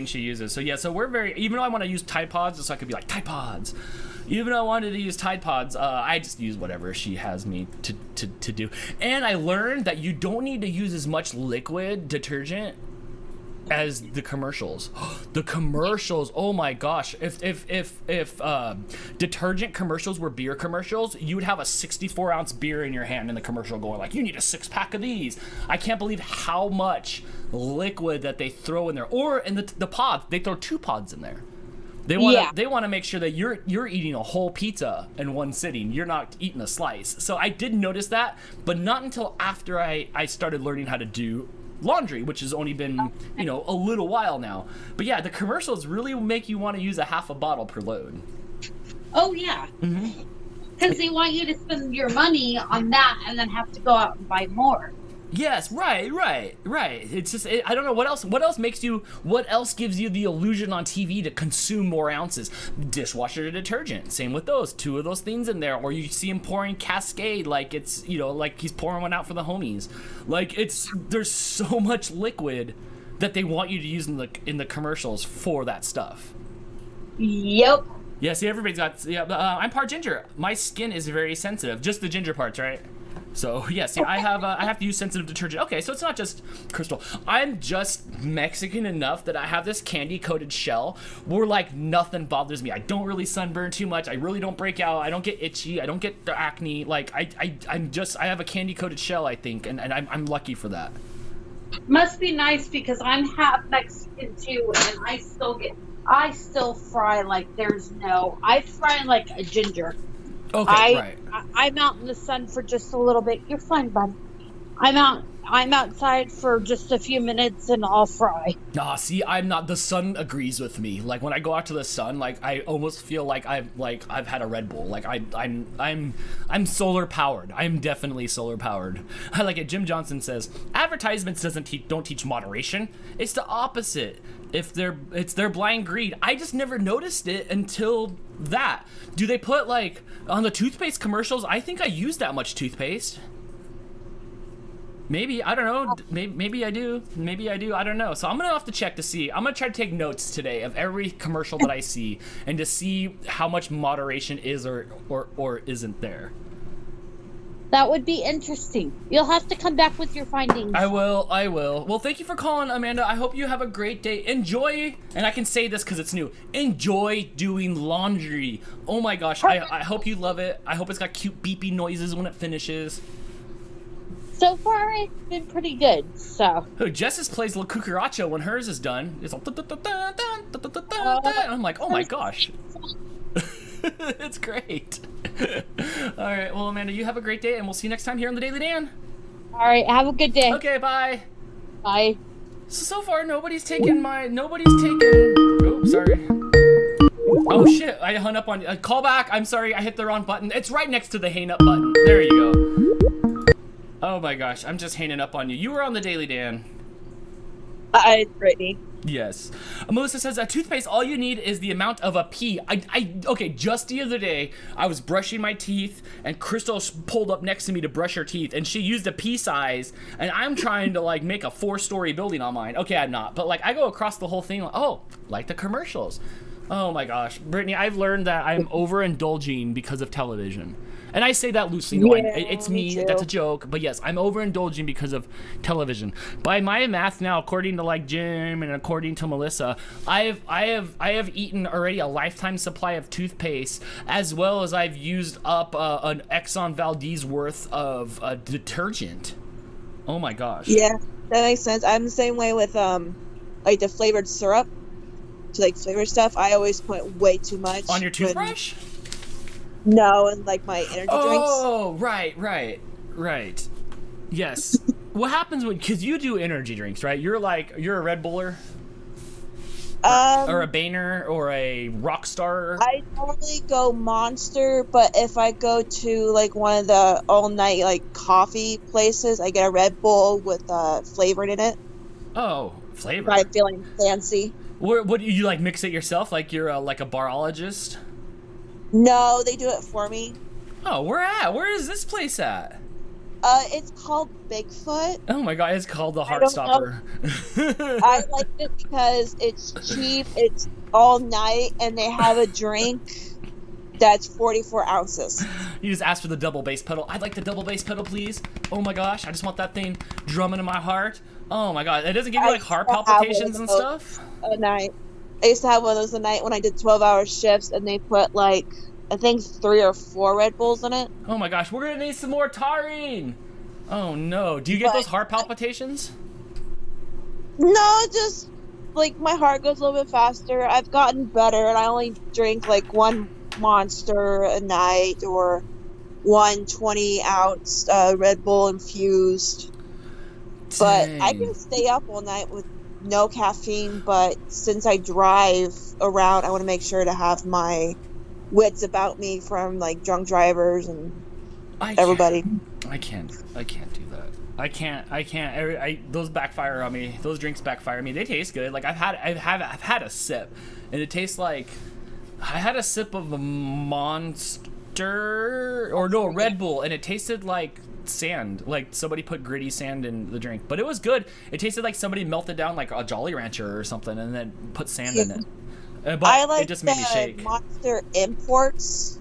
she uses. So yeah. So we're very. Even though I want to use Tide Pods, just so I could be like Tide Pods. Even though I wanted to use Tide Pods, I just use whatever she has me to do. And I learned that you don't need to use as much liquid detergent as the commercials. The commercials, oh my gosh. If detergent commercials were beer commercials, you would have a 64-ounce beer in your hand in the commercial going like, you need a 6-pack of these. I can't believe how much liquid that they throw in there. Or in the pods, they throw 2 pods in there. They want to make sure that you're eating a whole pizza in one sitting. You're not eating a slice. So I did notice that, but not until after I started learning how to do laundry, which has only been, a little while now. But yeah, the commercials really make you want to use a half a bottle per load. Oh yeah. Because they want you to spend your money on that and then have to go out and buy more. Yes, right. It's just, I don't know what else gives you the illusion on TV to consume more ounces? Dishwasher detergent, same with those, 2 of those things in there, or you see him pouring Cascade like it's, like he's pouring one out for the homies. Like there's so much liquid that they want you to use in the commercials for that stuff. Yep. Yeah, see, everybody's got, I'm part ginger. My skin is very sensitive, just the ginger parts, right? So yeah, see, I have to use sensitive detergent. Okay, so it's not just Crystal. I'm just Mexican enough that I have this candy coated shell where like nothing bothers me. I don't really sunburn too much. I really don't break out. I don't get itchy. I don't get the acne. Like I have a candy coated shell, I think, and I'm lucky for that. Must be nice because I'm half Mexican too, and I still fry like I fry like a ginger. Okay, right. I'm out in the sun for just a little bit. You're fine, bud. I'm outside for just a few minutes and I'll fry. Nah, see, I'm not. The sun agrees with me. Like when I go out to the sun, like I almost feel like I've had a Red Bull. Like I'm solar powered. I'm definitely solar powered. I like it. Jim Johnson says advertisements don't teach moderation. It's the opposite. It's their blind greed. I just never noticed it until that. Do they put like on the toothpaste commercials? I think I use that much toothpaste. Maybe, I don't know. Maybe I do. I don't know. So I'm gonna have to check to see. I'm gonna try to take notes today of every commercial that I see and to see how much moderation is or isn't there. That would be interesting. You'll have to come back with your findings. I will. Well, thank you for calling, Amanda. I hope you have a great day. Enjoy, and I can say this because it's new, enjoy doing laundry. Oh my gosh, I hope you love it. I hope it's got cute beepy noises when it finishes. So far, it's been pretty good, so. Oh, Jess's plays La Cucaracha when hers is done. It's like, I'm like, oh my gosh. It's great. All right, well, Amanda, you have a great day, and we'll see you next time here on the Daily Dan. All right, have a good day. Okay, bye. Bye. So far, nobody's taken. Oh, sorry. Oh shit! I hung up on you. Call back. I'm sorry. I hit the wrong button. It's right next to the hang up button. There you go. Oh my gosh! I'm just hanging up on you. You were on the Daily Dan. It's Brittany. Yes. Melissa says, toothpaste, all you need is the amount of a pea. Okay, just the other day, I was brushing my teeth, and Crystal pulled up next to me to brush her teeth, and she used a pea size, and I'm trying to, like, make a 4-story building on mine. Okay, I'm not, but, like, I go across the whole thing, like the commercials. Oh, my gosh. Brittany, I've learned that I'm overindulging because of television. And I say that loosely. No, it's me. That's a joke. But yes, I'm overindulging because of television. By my math now, according to like Jim and according to Melissa, I have eaten already a lifetime supply of toothpaste, as well as I've used up an Exxon Valdez worth of detergent. Oh my gosh. Yeah, that makes sense. I'm the same way with like the flavored syrup to like flavor stuff. I always put way too much on your toothbrush. No, and like my energy drinks. Oh, right. Yes. What happens because you do energy drinks, right? You're a Red Buller. or a Boehner or a Rockstar? I normally go Monster, but if I go to like one of the all night like coffee places, I get a Red Bull with flavored in it. Oh, flavor. If I'm feeling fancy. What do you like? Mix it yourself, like you're like a barologist? No, they do it for me. Oh, where is this place at? It's called Bigfoot. Oh my god, it's called the I don't Heartstopper. I like it because it's cheap, it's all night, and they have a drink that's 44 ounces. You just ask for the double bass pedal. I'd like the double bass pedal, please. Oh my gosh, I just want that thing drumming in my heart. Oh my god, it doesn't give you like heart palpitations and stuff? A night. I used to have one of those a night when I did 12-hour shifts, and they put like, I think 3 or 4 Red Bulls in it. Oh my gosh, we're gonna need some more taurine. Oh no, do you get those heart palpitations? No, just like my heart goes a little bit faster. I've gotten better, and I only drink like 1 Monster a night or 1 20-ounce Red Bull infused. But I can stay up all night with no caffeine, but since I drive around, I want to make sure to have my wits about me from like drunk drivers and everybody. I can't do that. I can't. Those backfire on me. Those drinks backfire on me. They taste good. Like I've had a sip, and it tastes like I had a sip of a Monster or no, a Red Bull, and it tasted like sand. Like somebody put gritty sand in the drink, but it was good. It tasted like somebody melted down like a Jolly Rancher or something, and then put sand in it. But I like it just made me shake. Monster imports.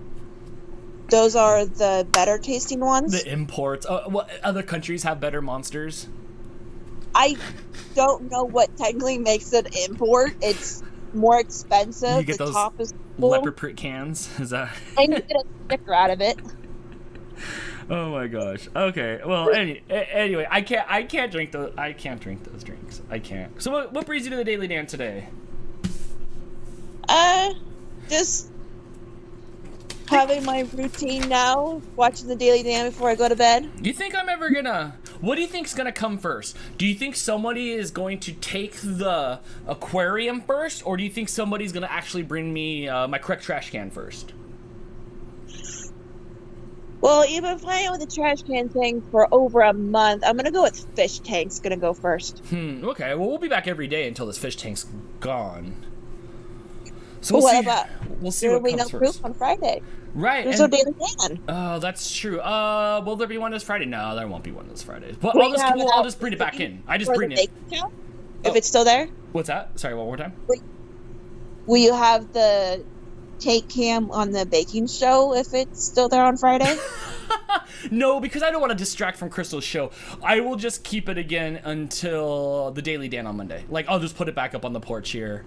Those are the better tasting ones. The imports. What other countries have better Monsters? I don't know what technically makes it import. It's more expensive. You get the those top is full. leopard print cans. Is that? And you get a sticker out of it. Oh my gosh. Okay. Well, anyway, I can't drink those. I can't drink those drinks. I can't. So what brings you to the Daily Dan today? Just having my routine now, watching the Daily Dan before I go to bed. Do you think I'm ever gonna... What do you think's gonna come first? Do you think somebody is going to take the aquarium first, or do you think somebody's gonna actually bring me my correct trash can first? Well, you've been playing with the trash can thing for over a month. I'm gonna go with fish tank's gonna go first. Okay. Well, we'll be back every day until this fish tank's gone. So we'll see what comes first. Proof on Friday. Right. There's no Daily Dan. Oh, that's true. Will there be one this Friday? No, there won't be one this Friday. But I'll just bring it back in. I just bring it. If it's still there. What's that? Sorry, one more time. Will you have the take cam on the baking show if it's still there on Friday? No, because I don't want to distract from Crystal's show. I will just keep it again until the Daily Dan on Monday. Like, I'll just put it back up on the porch here.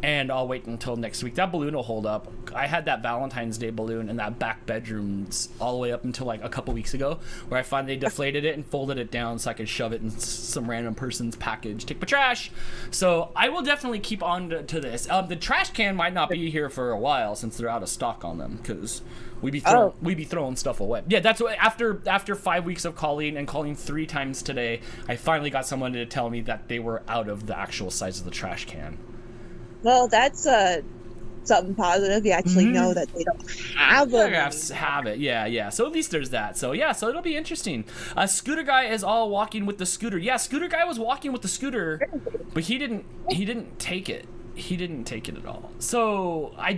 And I'll wait until next week. That balloon will hold up. I had that Valentine's Day balloon in that back bedroom all the way up until like a couple weeks ago, where I finally deflated it and folded it down so I could shove it in some random person's package. Take my trash. So I will definitely keep on to this. The trash can might not be here for a while since they're out of stock on them, because we be throwing stuff away. Yeah, that's what after 5 weeks of calling 3 times today, I finally got someone to tell me that they were out of the actual size of the trash can. Well, that's something positive. You actually know that they don't have them. Have it, yeah. So at least there's that. So yeah, so it'll be interesting. Scooter guy is all walking with the scooter. Yeah, Scooter guy was walking with the scooter, but he didn't take it. He didn't take it at all. So I'm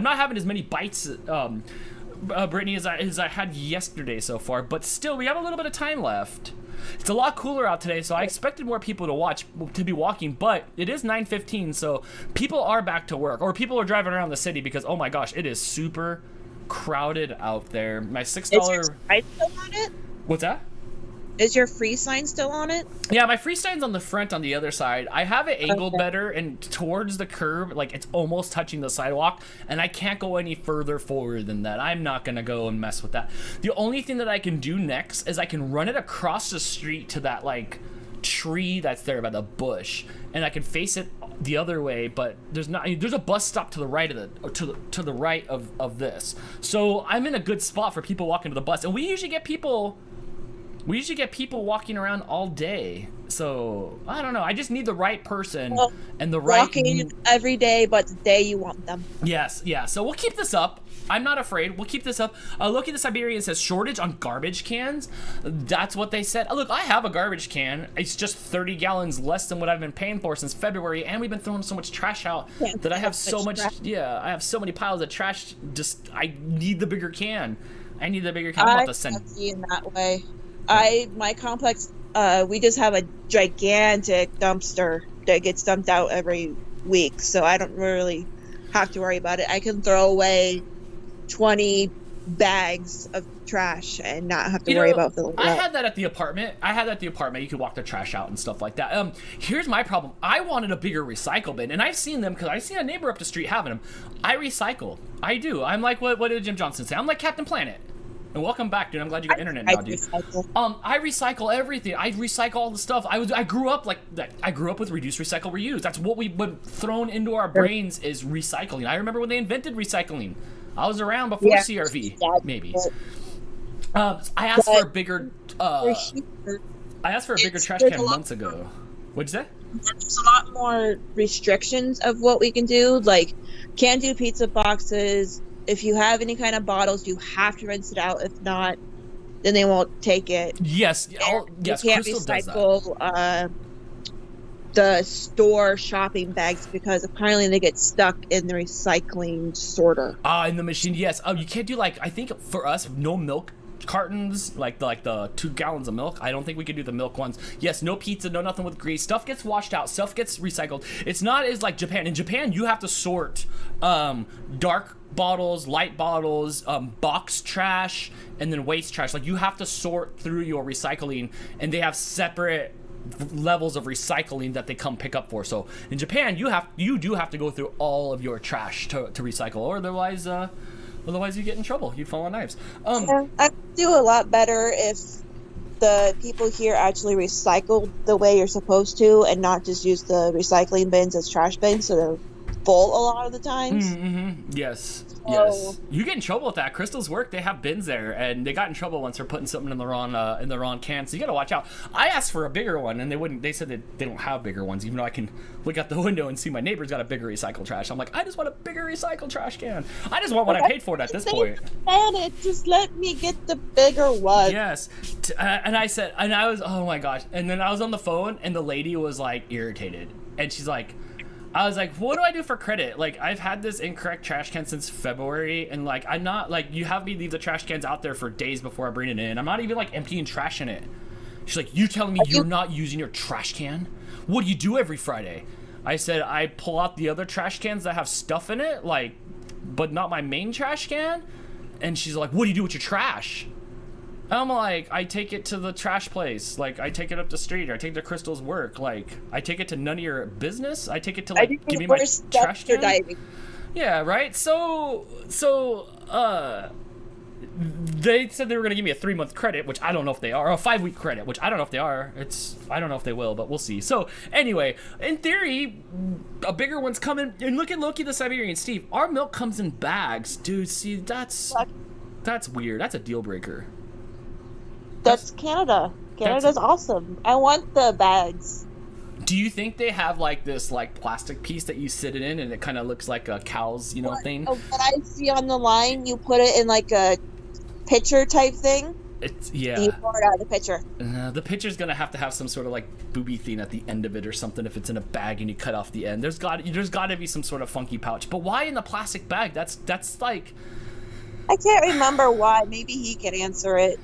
not having as many bites, Brittany, as I had yesterday so far. But still, we have a little bit of time left. It's a lot cooler out today, so I expected more people to be walking, but it is 9:15, so people are back to work, or people are driving around the city because, oh my gosh, it is super crowded out there. My $6... Is your sign still on it? What's that? Is your free sign still on it? Yeah, my free sign's on the front on the other side. I have it angled better and towards the curb, like it's almost touching the sidewalk, and I can't go any further forward than that. I'm not gonna go and mess with that. The only thing that I can do next is I can run it across the street to that like tree that's there by the bush, and I can face it the other way, but there's a bus stop to the right to the right of this. So I'm in a good spot for people walking to the bus, and we usually get people We usually get people walking around all day. So, I don't know. I just need the right person and the right... Walking every day, but the day you want them. Yes, yeah. So we'll keep this up. I'm not afraid. We'll keep this up. Look at the Siberian says shortage on garbage cans. That's what they said. Look, I have a garbage can. It's just 30 gallons less than what I've been paying for since February, and we've been throwing so much trash out that I have so much. Yeah, I have so many piles of trash. Just I need the bigger can. I need the bigger can. I'm about to send. In that way, my complex. We just have a gigantic dumpster that gets dumped out every week, so I don't really have to worry about it. I can throw away 20 bags of trash and not have to worry about filling it up. I had that at the apartment. You could walk the trash out and stuff like that. Here's my problem. I wanted a bigger recycle bin, and I've seen them because I see a neighbor up the street having them. I recycle. I do. I'm like, what did Jim Johnson say? I'm like Captain Planet. And welcome back, dude. I'm glad you got internet now, dude. I recycle everything. I recycle all the stuff. I grew up like that. I grew up with reduce, recycle, reuse. That's what we've been thrown into our brains is recycling. I remember when they invented recycling. I was around before CRV, maybe. I asked for a bigger. I asked for a bigger trash can months ago. What'd you say? There's a lot more restrictions of what we can do. Like, can't do pizza boxes. If you have any kind of bottles, you have to rinse it out. If not, then they won't take it. Yes. Yes. You can't Crystal recycle the store shopping bags because apparently they get stuck in the recycling sorter. In the machine, yes. You can't do I think for us, no milk cartons, like the 2 gallons of milk. I don't think we could do the milk ones. Yes, no pizza, no nothing with grease. Stuff gets washed out. Stuff gets recycled. It's not as like Japan. In Japan, you have to sort dark bottles, light bottles, box trash, and then waste trash. Like you have to sort through your recycling, and they have separate levels of recycling that they come pick up for. So in Japan, you do have to go through all of your trash to recycle, or otherwise you get in trouble. You fall on knives. I do a lot better if the people here actually recycle the way you're supposed to and not just use the recycling bins as trash bins, so they're full a lot of the times. Yes. Yes. You get in trouble with that. Crystal's work, they have bins there, and they got in trouble once for putting something in the wrong can. So you gotta watch out. I asked for a bigger one, and they wouldn't. They said that they don't have bigger ones, even though I can look out the window and see my neighbor's got a bigger recycle trash. I'm like, I just want a bigger recycle trash can. I just want what I paid for it at this point. Just let me get the bigger one. Yes. And I said, and I was, oh my gosh. And then I was on the phone, and the lady was like irritated, and she's like, I was like, what do I do for credit? Like, I've had this incorrect trash can since February, and like, I'm not like, you have me leave the trash cans out there for days before I bring it in. I'm not even like emptying trash in it. She's like, you telling me you're not using your trash can? What do you do every Friday? I said, I pull out the other trash cans that have stuff in it, like, but not my main trash can. And she's like, what do you do with your trash? I'm like, I take it to the trash place. Like, I take it up the street, or I take it to Crystal's work. Like, I take it to none of your business. I take it to, like, give me my trash can. Diving. Yeah, right? So, they said they were going to give me a 3-month credit, which I don't know if they are, or a 5-week credit, which I don't know if they are. I don't know if they will, but we'll see. So, anyway, in theory, a bigger one's coming. And look at Loki the Siberian Steve. Our milk comes in bags. Dude, see, that's weird. That's a deal breaker. That's Canada. Canada's awesome. I want the bags. Do you think they have like this like plastic piece that you sit it in and it kind of looks like a cow's, thing? What I see on the line, you put it in like a pitcher type thing. You pour it out of the pitcher. The pitcher's gonna have to have some sort of like booby thing at the end of it or something if it's in a bag and you cut off the end. There's got to be some sort of funky pouch. But why in the plastic bag? That's like, I can't remember why. Maybe he can answer it.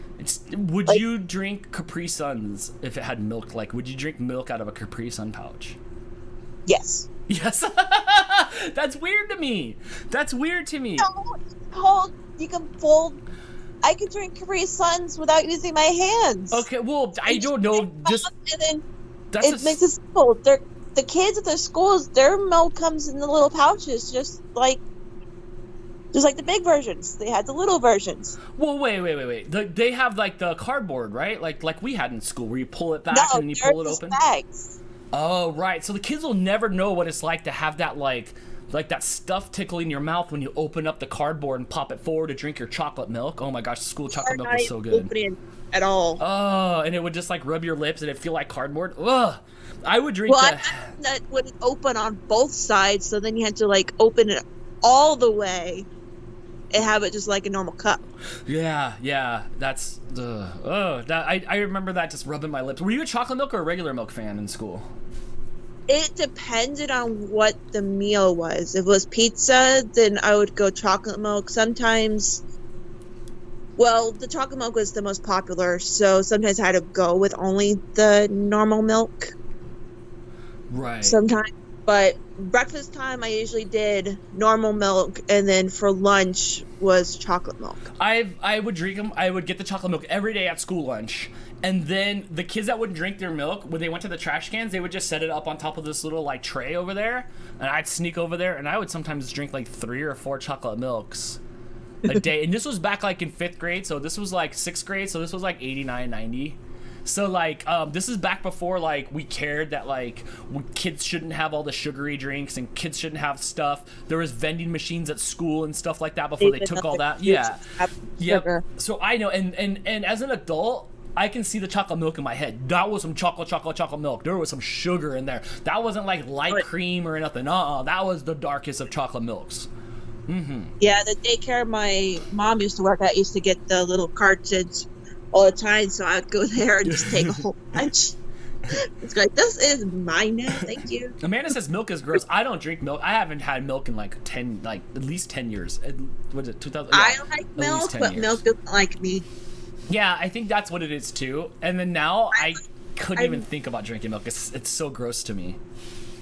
Would you drink Capri Suns if it had milk? Like, would you drink milk out of a Capri Sun pouch? Yes. Yes. That's weird to me. No, it's cold. You can fold. I could drink Capri Suns without using my hands. Okay, well, I don't know. Just and then it makes it simple. The kids at their schools, their milk comes in the little pouches, just like the big versions. They had the little versions. Well, wait. They have like the cardboard, right? Like we had in school, where you pull it back and then you pull it open. Bags. Oh, right. So the kids will never know what it's like to have that like like that stuff tickling your mouth when you open up the cardboard and pop it forward to drink your chocolate milk. Oh my gosh, school chocolate milk was so good. Opening at all. Oh, and it would just like rub your lips and it'd feel like cardboard. Ugh. I would drink that would open on both sides, so then you had to like open it all the way and have it just like a normal cup. Yeah, that's I remember that just rubbing my lips. Were you a chocolate milk or a regular milk fan in school? It depended on what the meal was. If it was pizza, then I would go chocolate milk. Sometimes, well, the chocolate milk was the most popular, so sometimes I had to go with only the normal milk. Right. Sometimes, but breakfast time I usually did normal milk, and then for lunch was chocolate milk. I would drink them. I would get the chocolate milk every day at school lunch, and then the kids that wouldn't drink their milk, when they went to the trash cans, they would just set it up on top of this little like tray over there, and I'd sneak over there, and I would sometimes drink like 3 or 4 chocolate milks a day. And this was back like in 5th grade, so this was like 6th grade, so this was like 89, 90. So like this is back before like we cared that like kids shouldn't have all the sugary drinks and kids shouldn't have stuff. There was vending machines at school and stuff like that before they took all that. Yeah. So I know, and as an adult, I can see the chocolate milk in my head. That was some chocolate milk. There was some sugar in there. That wasn't like light cream or nothing. That was the darkest of chocolate milks. Mm-hmm. Yeah, the daycare my mom used to work at used to get the little cartridge all the time, so I'd go there and just take a whole bunch. It's like, this is mine now, thank you. Amanda says milk is gross. I don't drink milk. I haven't had milk in like at least 10 years. What is it, 2000? Yeah, I like milk, but years. Milk doesn't like me. Yeah, I think that's what it is too. And then now I couldn't even think about drinking milk. It's so gross to me.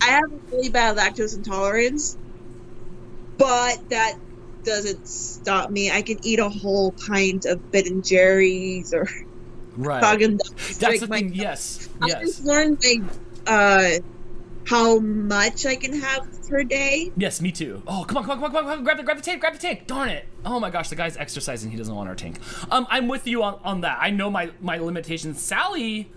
I have a really bad lactose intolerance, but that doesn't stop me. I can eat a whole pint of Ben & Jerry's or That's the thing. Yes. I just learned how much I can have per day. Yes, me too. Oh, come on. Grab the tank. Darn it. Oh my gosh, the guy's exercising. He doesn't want our tank. I'm with you on that. I know my limitations. Sally...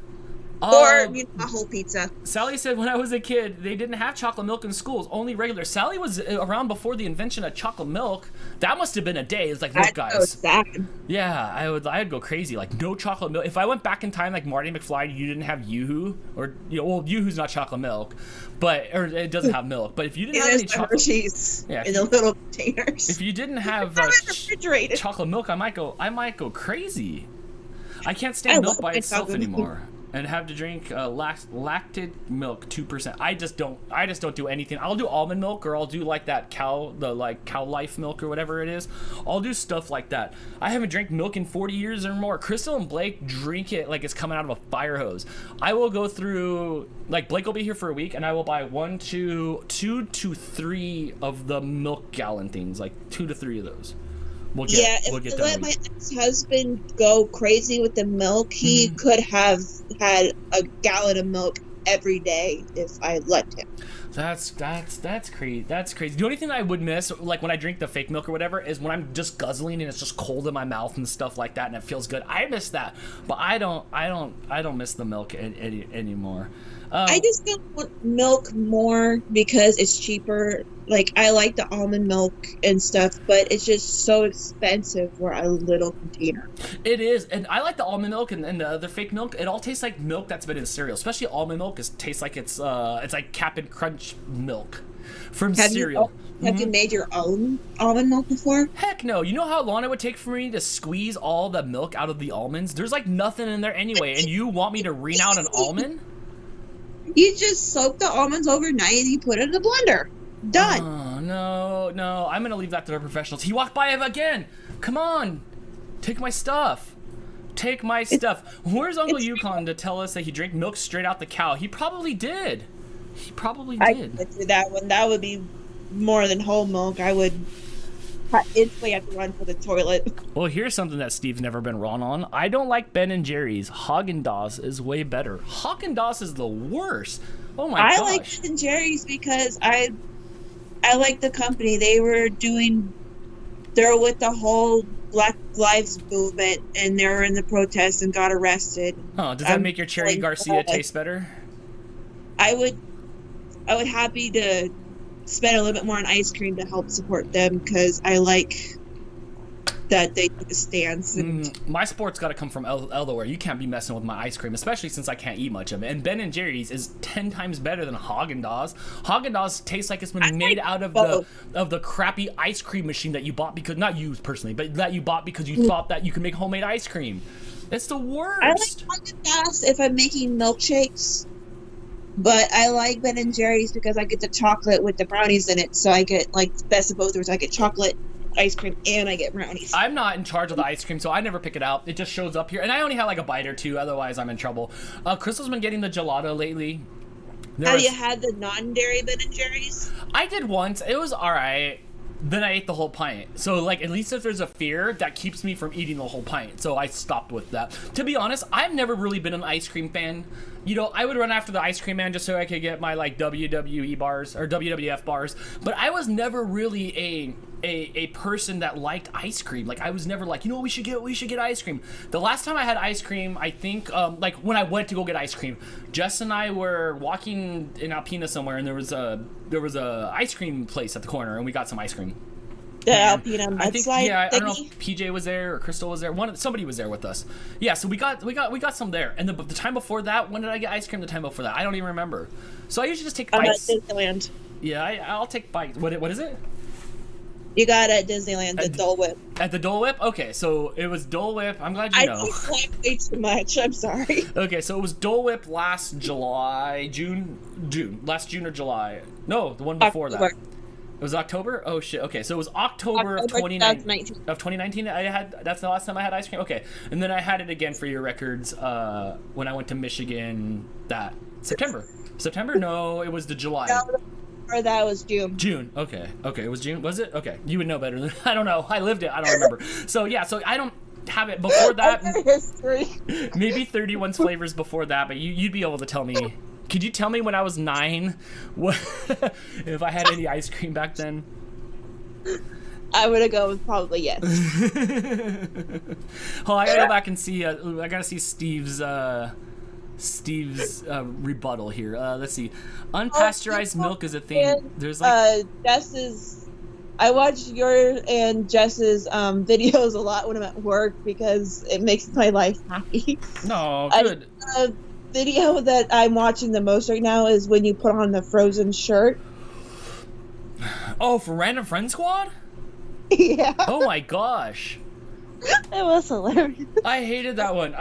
or a whole pizza. Sally said when I was a kid, they didn't have chocolate milk in schools, only regular. Sally was around before the invention of chocolate milk. That must have been a day. It's like, look, guys. So sad. Yeah, I'd go crazy. Like, no chocolate milk. If I went back in time, like Marty McFly, you didn't have Yoo-hoo, or Yoo-hoo's not chocolate milk, or it doesn't have milk. But if you didn't have any chocolate, in the little containers. If you didn't have chocolate milk, I might go crazy. I can't stand milk by itself anymore. And have to drink lacted milk 2%. I just don't do anything. I'll do almond milk, or I'll do like that cow life milk or whatever it is. I'll do stuff like that. I haven't drank milk in 40 years or more. Crystal and Blake drink it like it's coming out of a fire hose. I will go through, like, Blake will be here for a week, and I will buy 2 to 3 of the milk gallon things, like 2 to 3 of those. We'll get let my ex-husband go crazy with the milk, he could have had a gallon of milk every day if I let him. That's crazy. That's crazy. The only thing I would miss, like when I drink the fake milk or whatever, is when I'm just guzzling and it's just cold in my mouth and stuff like that, and it feels good. I miss that, but I don't miss the milk anymore. I just don't want milk more because it's cheaper. Like, I like the almond milk and stuff, but it's just so expensive for a little container. It is, and I like the almond milk and the other fake milk. It all tastes like milk that's been in cereal. Especially almond milk tastes like it's like Cap'n Crunch milk from cereal. Have you made your own almond milk before? Heck no. You know how long it would take for me to squeeze all the milk out of the almonds? There's like nothing in there anyway, and you want me to wring out an almond? You just soak the almonds overnight and you put it in the blender. Done. Oh, no. I'm going to leave that to the professionals. He walked by him again. Come on. Take my stuff. Where's Uncle Yukon to tell us that he drank milk straight out the cow? He probably did. I could do that one. That would be more than whole milk. I would instantly have to run for the toilet. Well, here's something that Steve's never been wrong on. I don't like Ben & Jerry's. Haagen-Dazs is way better. Haagen-Dazs is the worst. Oh my gosh. I like Ben & Jerry's because I like the company. They're with the whole Black Lives movement, and they were in the protest and got arrested. Oh, does that make your Cherry Garcia taste better? I would happy to spend a little bit more on ice cream to help support them because I like that they take a stance. And My sport's got to come from elsewhere. You can't be messing with my ice cream, especially since I can't eat much of it. And Ben & Jerry's is 10 times better than Haagen-Dazs. Haagen-Dazs tastes like it's been made out of the crappy ice cream machine that you bought because, not you personally, but that you bought because you thought that you could make homemade ice cream. It's the worst. I like Haagen-Dazs if I'm making milkshakes, but I like Ben & Jerry's because I get the chocolate with the brownies in it, so I get like best of both worlds. I get chocolate ice cream and I get brownies. I'm not in charge of the ice cream, so I never pick it out. It just shows up here, and I only have like a bite or two, otherwise I'm in trouble. Crystal's been getting the gelato lately. Have you had the non-dairy Ben & Jerry's? I did once. It was alright. Then I ate the whole pint. So, like, at least if there's a fear, that keeps me from eating the whole pint. So I stopped with that. To be honest, I've never really been an ice cream fan. You know, I would run after the ice cream man just so I could get my, like, WWE bars or WWF bars. But I was never really a person that liked ice cream. Like, I was never like, you know what we should get ice cream. The last time I had ice cream, I think, like, when I went to go get ice cream, Jess and I were walking in Alpena somewhere, and there was a ice cream place at the corner, and we got some ice cream. The Alpena I think, mudslide yeah, I don't know thingy? if PJ was there or Crystal was there. Somebody was there with us. Yeah, so we got some there. And the time before that, when did I get ice cream? The time before that, I don't even remember. So I usually just take bites. At Disneyland. Yeah, I'll take bites. What is it? You got it at Disneyland, the Dole Whip. At the Dole Whip? Okay, so it was Dole Whip. I'm glad you know. I think way too much. I'm sorry. Okay, so it was Dole Whip last July, last June or July. No, the one before October. that. It was October? Oh shit. Okay, so it was October of 2019. Of 2019 I had, that's the last time I had ice cream. Okay. And then I had it again for your records when I went to Michigan that September. No, it was the July. No, or that was June. June. Okay. It was June. Was it? Okay. You would know better than I don't know. I lived it. I don't remember. So yeah, so I don't have it before that. History. Maybe 31's flavors before that, but you'd be able to tell me. Could you tell me when I was 9 what if I had any ice cream back then? I would have gone with probably yes. Oh, I gotta go back and see. I gotta see Steve's rebuttal here. Let's see. Unpasteurized milk is a thing. There's like Jess's. I watch your and Jess's videos a lot when I'm at work because it makes my life happy. No, good. Video that I'm watching the most right now is when you put on the frozen shirt. Oh, for Random Friend Squad? Yeah. Oh my gosh. It was hilarious. I hated that one.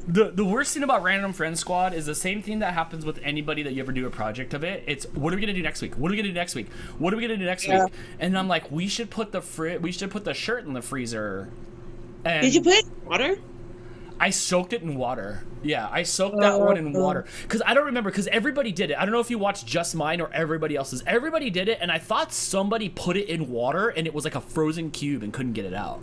The worst thing about Random Friend Squad is the same thing that happens with anybody that you ever do a project of it. It's, what are we gonna do next week? What are we gonna do next week? What are we gonna do next week? And I'm like, we should put the shirt in the freezer. And did you put it in water? I soaked it in water. Yeah, I soaked that one in water. Because I don't remember, because everybody did it. I don't know if you watched just mine or everybody else's. Everybody did it, and I thought somebody put it in water, and it was like a frozen cube and couldn't get it out.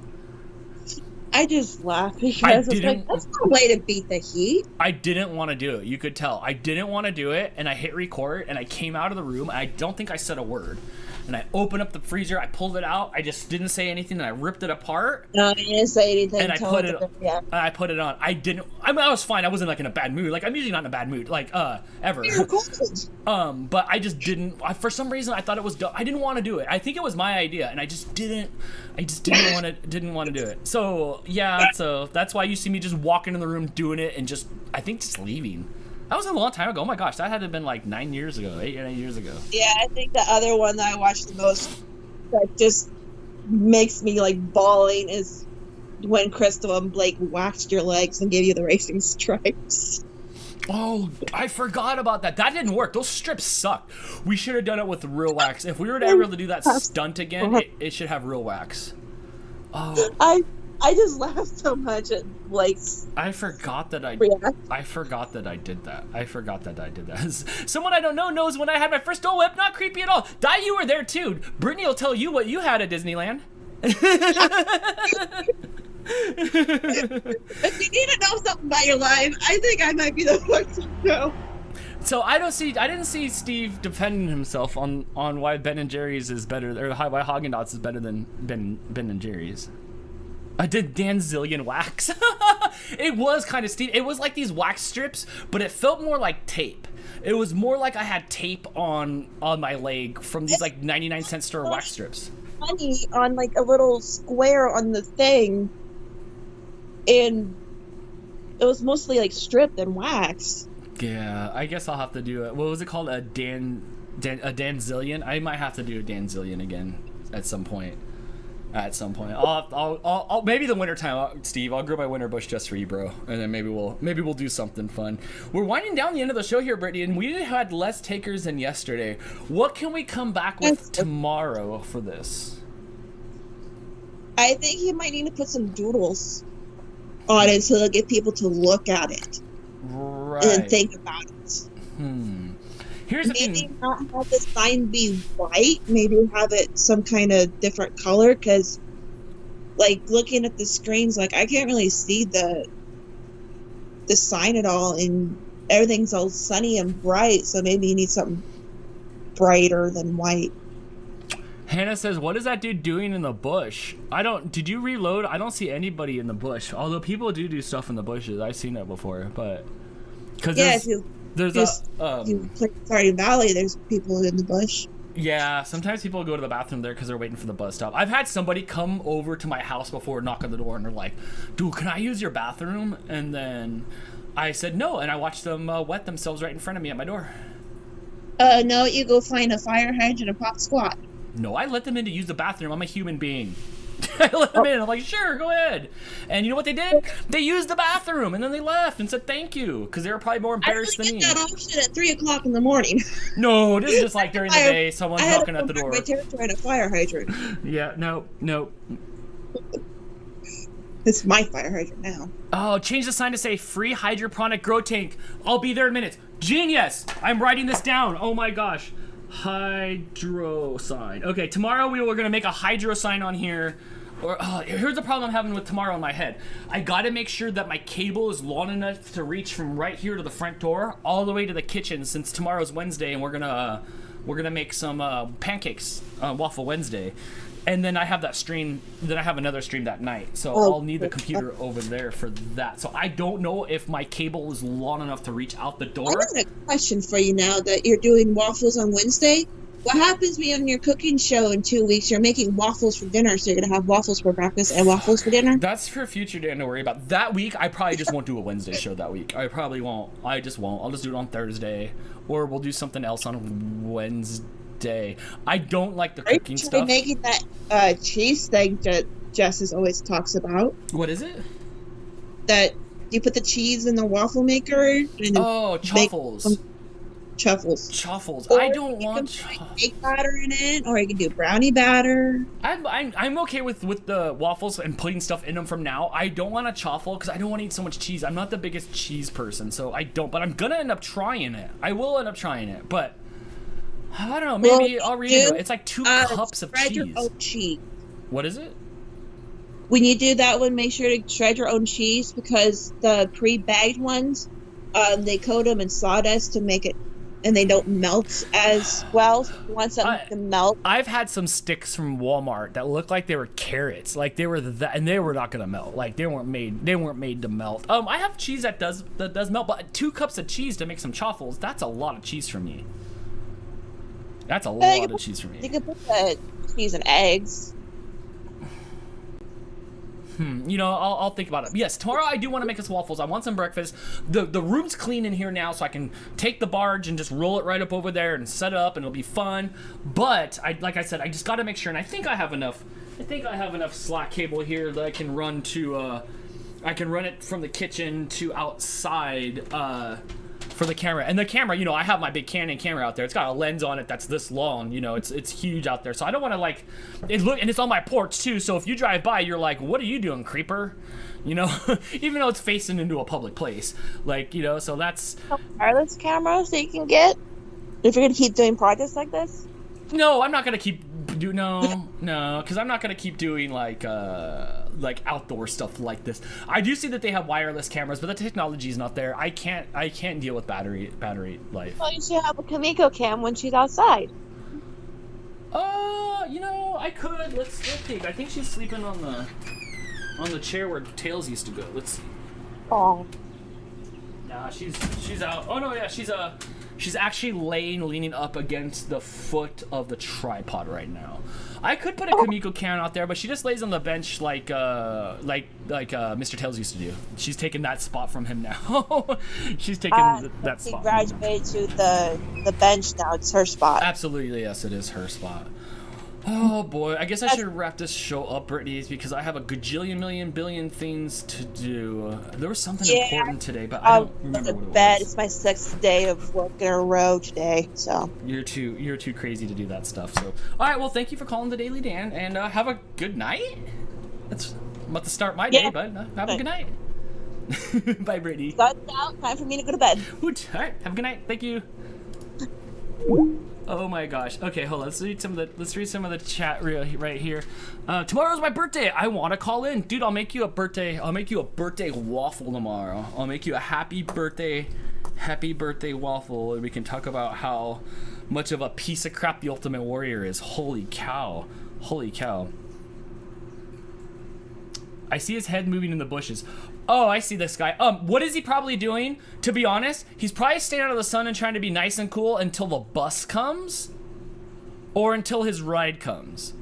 I just laughed because I was like, that's no way to beat the heat. I didn't want to do it. You could tell. I didn't want to do it, and I hit record, and I came out of the room. I don't think I said a word. And I opened up the freezer, I pulled it out, I just didn't say anything, and I ripped it apart. No, you didn't say anything. And I put it on. I was fine. I wasn't like in a bad mood. Like, I'm usually not in a bad mood, like, ever. You're cold. But I just didn't, for some reason, I thought it was dumb. I didn't want to do it. I think it was my idea, and I just didn't want to do it. So, yeah, so that's why you see me just walking in the room doing it and just leaving. That was a long time ago. Oh my gosh, that had to have been like 8 years ago. Yeah, I think the other one that I watched the most that just makes me like bawling is when Crystal and Blake waxed your legs and gave you the racing stripes. Oh, I forgot about that. That didn't work. Those strips suck. We should have done it with real wax. If we were to ever do that stunt again, it should have real wax. Oh. I just laughed so much at Blake's. I forgot that I did that. Someone I don't know knows when I had my first Dole Whip. Not creepy at all. Di, you were there too. Brittany will tell you what you had at Disneyland. If you need to know something about your life, I think I might be the one to know. So I didn't see Steve defending himself on why Ben & Jerry's is better, or why Haagen-Dazs is better than Ben & Jerry's. I did Dan Zillion wax. It was kind of Steve. It was like these wax strips, but it felt more like tape. It was more like I had tape on my leg from these like 99-cent store wax strips. Money on like a little square on the thing, and it was mostly like stripped and wax. Yeah, I guess I'll have to do it. What was it called? A Danzillion? I might have to do a Danzillion again at some point. I'll maybe the winter time, Steve. I'll grow my winter bush just for you, bro. And then maybe we'll do something fun. We're winding down the end of the show here, Brittany, and we had less takers than yesterday. What can we come back with tomorrow for this? I think you might need to put some doodles on it so they'll get people to look at it, right, and think about it. Here's the maybe thing. not have the sign be white. Maybe have it some kind of different color, because, like, looking at the screens, like, I can't really see the sign at all, and everything's all sunny and bright. So maybe you need something brighter than white. Hannah says, "What is that dude doing in the bush?" Did you reload? I don't see anybody in the bush. Although people do stuff in the bushes. I've seen that before, but because there's Stardew Valley, there's people in the bush. Yeah, sometimes people go to the bathroom there because they're waiting for the bus stop. I've had somebody come over to my house before, knock on the door, and they're like, "Dude, can I use your bathroom?" And then I said no, and I watched them wet themselves right in front of me at my door. No, you go find a fire hydrant and pop squat. No, I let them in to use the bathroom. I'm a human being. I let them in. I'm like, sure, go ahead. And you know what they did? They used the bathroom, and then they left and said thank you, because they were probably more embarrassed than me. I really get that option at 3 o'clock in the morning. No, this is just like during the day, someone's knocking at the door. I had to go back my territory in a fire hydrant. Yeah, no. It's my fire hydrant now. Oh, change the sign to say free hydroponic grow tank. I'll be there in minutes. Genius! I'm writing this down. Oh my gosh. Hydro sign. Okay, tomorrow we're going to make a hydro sign on here. Here's the problem I'm having with tomorrow in my head. I got to make sure that my cable is long enough to reach from right here to the front door all the way to the kitchen, since tomorrow's Wednesday and we're gonna make some pancakes on Waffle Wednesday. And then I have that stream. Then I have another stream that night, so I'll need the computer over there for that. So I don't know if my cable is long enough to reach out the door. I got a question for you now that you're doing waffles on Wednesday. What happens when on your cooking show in 2 weeks you're making waffles for dinner? So you're gonna have waffles for breakfast and waffles for dinner? That's for future Dan to worry about. That week I probably just won't do a Wednesday show that week. I probably won't. I just won't. I'll just do it on Thursday, or we'll do something else on Wednesday. I don't like the cooking stuff. Are you making that cheese thing that Jess always talks about? What is it? That you put the cheese in the waffle maker and truffles. Truffles. I don't want cake batter in it, or you can do brownie batter. I'm okay with the waffles and putting stuff in them from now. I don't want a truffle because I don't want to eat so much cheese. I'm not the biggest cheese person, so I don't. But I'm gonna end up trying it. I will end up trying it, but I don't know. Maybe I'll read it. It's like 2 cups of cheese. Your own cheese. What is it? When you do that one, make sure to shred your own cheese, because the pre-bagged ones, they coat them in sawdust to make it, and they don't melt as well. So you want something to melt. I've had some sticks from Walmart that looked like they were carrots, like they were that, and they were not gonna melt. Like they weren't made to melt. I have cheese that does melt, but 2 cups of cheese to make some truffles, that's a lot of cheese for me. That's a lot of cheese for me. You can put the cheese and eggs. You know, I'll think about it. Yes, tomorrow I do want to make us waffles. I want some breakfast. The room's clean in here now, so I can take the barge and just roll it right up over there and set it up, and it'll be fun. But like I said, I just got to make sure, and I think I have enough slack cable here that I can run to. I can run it from the kitchen to outside. For the camera. And the camera, you know, I have my big Canon camera out there. It's got a lens on it that's this long, you know, it's huge out there. So I don't want to like it look, and it's on my porch too. So if you drive by, you're like, what are you doing, creeper? You know, even though it's facing into a public place, like, you know, so that's a wireless camera so you can get if you're going to keep doing projects like this. No, I'm not going to keep because I'm not going to keep doing like outdoor stuff like this. I do see that they have wireless cameras, but the technology is not there. I can't deal with battery life. Well, you should have a Kamiko cam when she's outside. You know, I could. Let's peek. I think she's sleeping on the chair where Tails used to go. Let's see. Oh. Nah, she's out. Oh no, yeah, she's She's actually leaning up against the foot of the tripod right now. I could put a Kamiko can out there, but she just lays on the bench like Mr. Tails used to do. She's taking that spot from him now. She's taking that spot. She graduated to the bench now. It's her spot. Absolutely, yes, it is her spot. Oh boy, I guess I should wrap this show up, Brittany, because I have a gajillion million billion things to do. There was something important today, but I don't remember what it was. It's my 6th day of work in a row today, so. You're too crazy to do that stuff. So, all right, well, thank you for calling the Daily Dan, and have a good night. I'm about to start my day, but have a good night. Bye, Brittany. Sun's out. Time for me to go to bed. All right, have a good night. Thank you. Oh my gosh. Okay, hold on. Let's read some of the chat right here. Tomorrow's my birthday. I want to call in, dude. I'll make you a birthday waffle tomorrow. I'll make you a happy birthday waffle, and we can talk about how much of a piece of crap the Ultimate Warrior is. Holy cow. I see his head moving in the bushes. Oh, I see this guy. What is he probably doing? To be honest, he's probably staying out of the sun and trying to be nice and cool until the bus comes, or until his ride comes.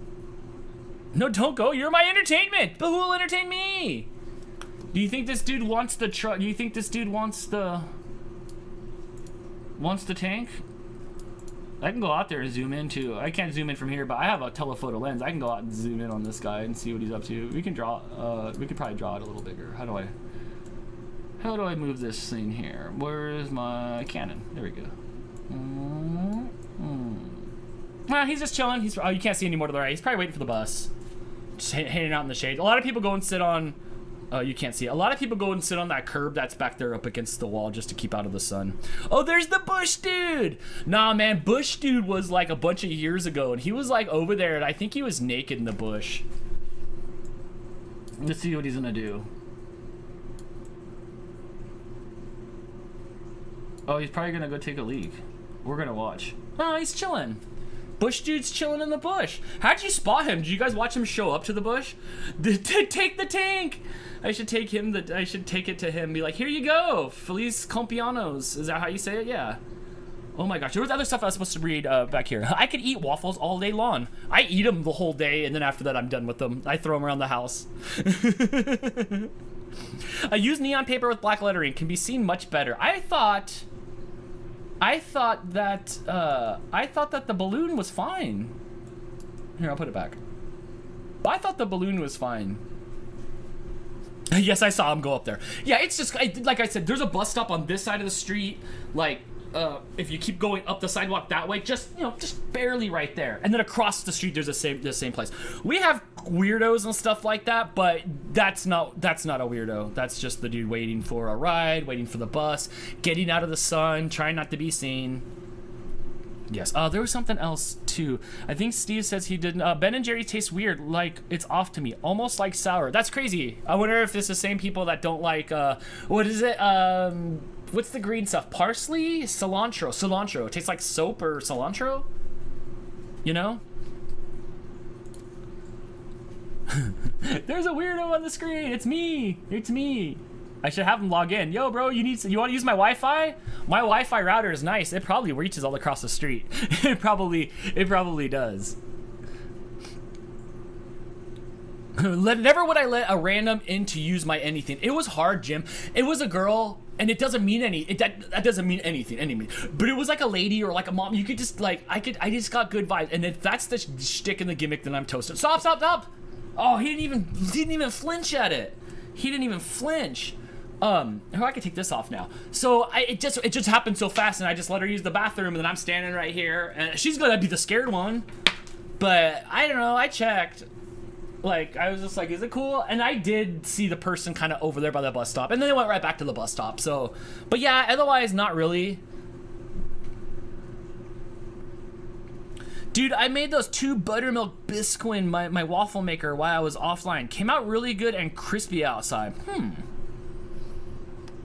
No, don't go. You're my entertainment. But who will entertain me? Do you think this dude wants the truck? Do you think this dude wants the tank? I can go out there and zoom in too. I can't zoom in from here, but I have a telephoto lens. I can go out and zoom in on this guy and see what he's up to. We can draw. We could probably draw it a little bigger. How do I move this thing here? Where's my Canon? There we go. He's just chilling. You can't see any more to the right. He's probably waiting for the bus. Just hanging out in the shade. A lot of people go and sit on. Oh, you can't see it. A lot of people go and sit on that curb that's back there up against the wall just to keep out of the sun. Oh, there's the Bush dude. Nah, man, Bush dude was like a bunch of years ago, and he was like over there, and I think he was naked in the bush. Let's see what he's gonna do. Oh, he's probably gonna go take a leak. We're gonna watch. Oh, he's chilling. Bush dude's chilling in the bush. How'd you spot him? Did you guys watch him show up to the bush? Take the tank. I should take it to him. Be like, here you go, Feliz Cumpleaños. Is that how you say it? Yeah. Oh my gosh, there was other stuff I was supposed to read back here. I could eat waffles all day long. I eat them the whole day, and then after that, I'm done with them. I throw them around the house. I use neon paper with black lettering. Can be seen much better. I thought that the balloon was fine. Here, I'll put it back. I thought the balloon was fine. Yes, I saw him go up there. Yeah, it's just like I said. There's a bus stop on this side of the street. Like, if you keep going up the sidewalk that way, just barely right there. And then across the street, there's the same place. We have weirdos and stuff like that, but that's not a weirdo. That's just the dude waiting for a ride, waiting for the bus, getting out of the sun, trying not to be seen. Yes. There was something else too. I think Steve says he didn't. Ben and Jerry taste weird, like it's off to me, almost like sour. That's crazy. I wonder if it's the same people that don't like. What is it? What's the green stuff? Parsley, cilantro. It tastes like soap or cilantro. You know. There's a weirdo on the screen. It's me. I should have him log in. Yo, bro, you want to use my Wi-Fi? My Wi-Fi router is nice. It probably reaches all across the street. It probably does. Never would I let a random in to use my anything. It was hard, Jim. It was a girl, and it doesn't mean that doesn't mean anything. But it was like a lady or like a mom. You could just like I just got good vibes. And if that's the shtick and the gimmick, then I'm toasted. Stop. Oh, he didn't even flinch at it. He didn't even flinch. I could take this off now. So it just happened so fast, and I just let her use the bathroom, and then I'm standing right here, and she's gonna be the scared one. But I don't know. I checked. Like, I was just like, is it cool? And I did see the person kind of over there by the bus stop, and then they went right back to the bus stop. So, but yeah, otherwise not really. Dude, I made those 2 buttermilk biscuits in my waffle maker while I was offline. Came out really good and crispy outside.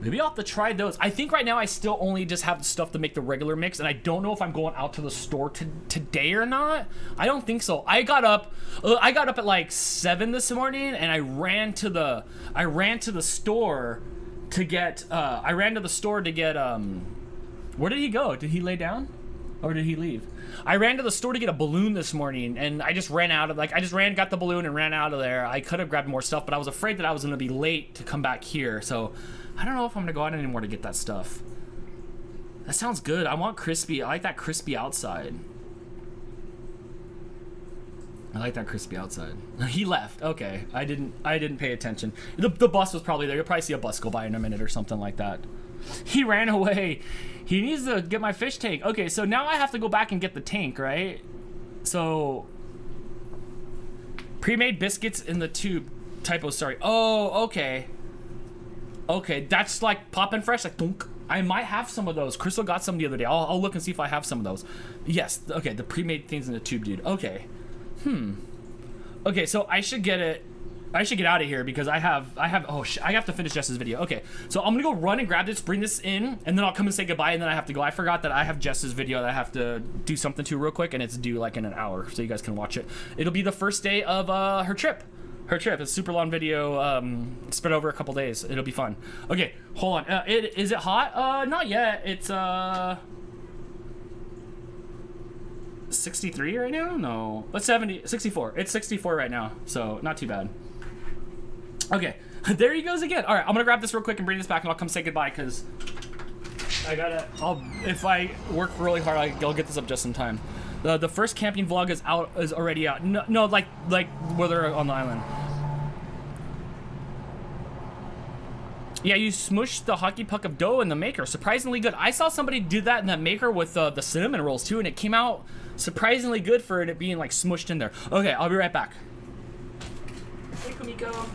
Maybe I'll have to try those. I think right now I still only just have the stuff to make the regular mix, and I don't know if I'm going out to the store today or not. I don't think so. I got up at like 7 this morning, and I ran to the store to get Where did he go? Did he lay down? Or did he leave? I ran to the store to get a balloon this morning, and I just ran out of, like, got the balloon and ran out of there. I could have grabbed more stuff, but I was afraid that I was going to be late to come back here. So I don't know if I'm going to go out anymore to get that stuff. That sounds good. I want crispy. I like that crispy outside. I like that crispy outside. He left. Okay. I didn't pay attention. The bus was probably there. You'll probably see a bus go by in a minute or something like that. He ran away. He needs to get my fish tank. Okay, so now I have to go back and get the tank, right? So pre-made biscuits in the tube. Typo, sorry. Oh, okay. Okay, that's like poppin' fresh, like dunk. I might have some of those. Crystal got some the other day. I'll look and see if I have some of those. Yes, okay, the pre-made things in the tube, dude. Okay. Okay, so I should get it. I should get out of here because I have to finish Jess's video. Okay, so I'm gonna go run and grab this, bring this in, and then I'll come and say goodbye, and then I have to go. I forgot that I have Jess's video that I have to do something to real quick, and it's due like in an hour, so you guys can watch it. It'll be the first day of her trip. It's a super long video, spread over a couple days. It'll be fun. Okay, hold on. Is it hot? Not yet. It's 63 right now? No, it's 64. It's 64 right now, so not too bad. Okay, there he goes again. All right, I'm gonna grab this real quick and bring this back, and I'll come say goodbye because if I work really hard, I'll get this up just in time. The first camping vlog is already out. No, like where they're on the island. Yeah, you smushed the hockey puck of dough in the maker. Surprisingly good. I saw somebody do that in that maker with the cinnamon rolls too, and it came out surprisingly good for it being like smushed in there. Okay, I'll be right back. Hey, Kumiko.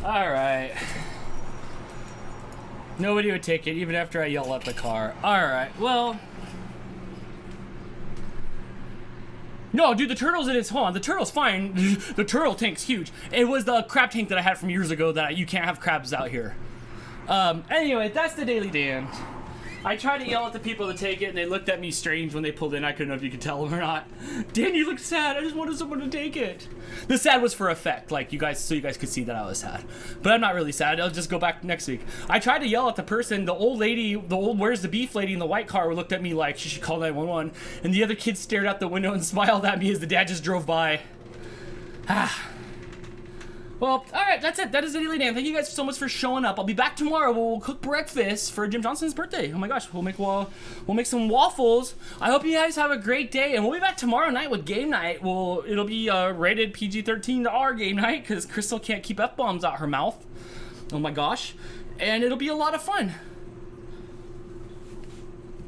Alright. Nobody would take it, even after I yell at the car. Alright, well... No, dude, the turtle's in its home. The turtle's fine. The turtle tank's huge. It was the crab tank that I had from years ago that you can't have crabs out here. Anyway, that's the Daily Dan. I tried to yell at the people to take it, and they looked at me strange when they pulled in. I couldn't know if you could tell them or not. Dan, you look sad. I just wanted someone to take it. The sad was for effect, like you guys, so you guys could see that I was sad. But I'm not really sad. I'll just go back next week. I tried to yell at the person. The old lady, the old Where's the Beef lady in the white car looked at me like she should call 911. And the other kids stared out the window and smiled at me as the dad just drove by. Well, alright, that's it. That is the Daily Dan. Thank you guys so much for showing up. I'll be back tomorrow. We'll cook breakfast for Jim Johnson's birthday. Oh my gosh, we'll make some waffles. I hope you guys have a great day, and we'll be back tomorrow night with game night. It'll be rated PG-13 to R game night because Crystal can't keep F-bombs out her mouth. Oh my gosh. And it'll be a lot of fun.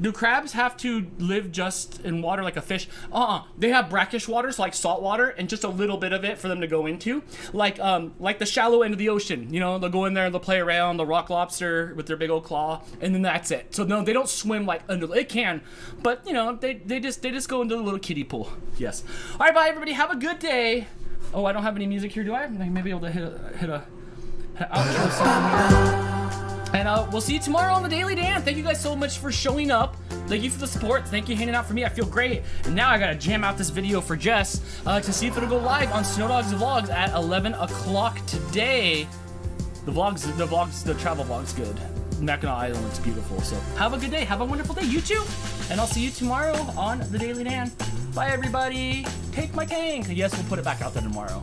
Do crabs have to live just in water like a fish? They have brackish waters like salt water and just a little bit of it for them to go into. Like the shallow end of the ocean. You know, they'll go in there and they'll play around, the rock lobster with their big old claw, and then that's it. So no, they don't swim like under. It can, but you know, they just go into the little kiddie pool. Yes. All right, bye everybody. Have a good day. Oh, I don't have any music here, do I? I may be able to hit a outro something here. And we'll see you tomorrow on the Daily Dan. Thank you guys so much for showing up. Thank you for the support. Thank you for hanging out for me. I feel great. And now I gotta jam out this video for Jess to see if it'll go live on Snow Dogs Vlogs at 11 o'clock today. The travel vlog's good. Mackinac Island looks beautiful. So have a good day. Have a wonderful day, you too. And I'll see you tomorrow on the Daily Dan. Bye, everybody. Take my tank. Yes, we'll put it back out there tomorrow.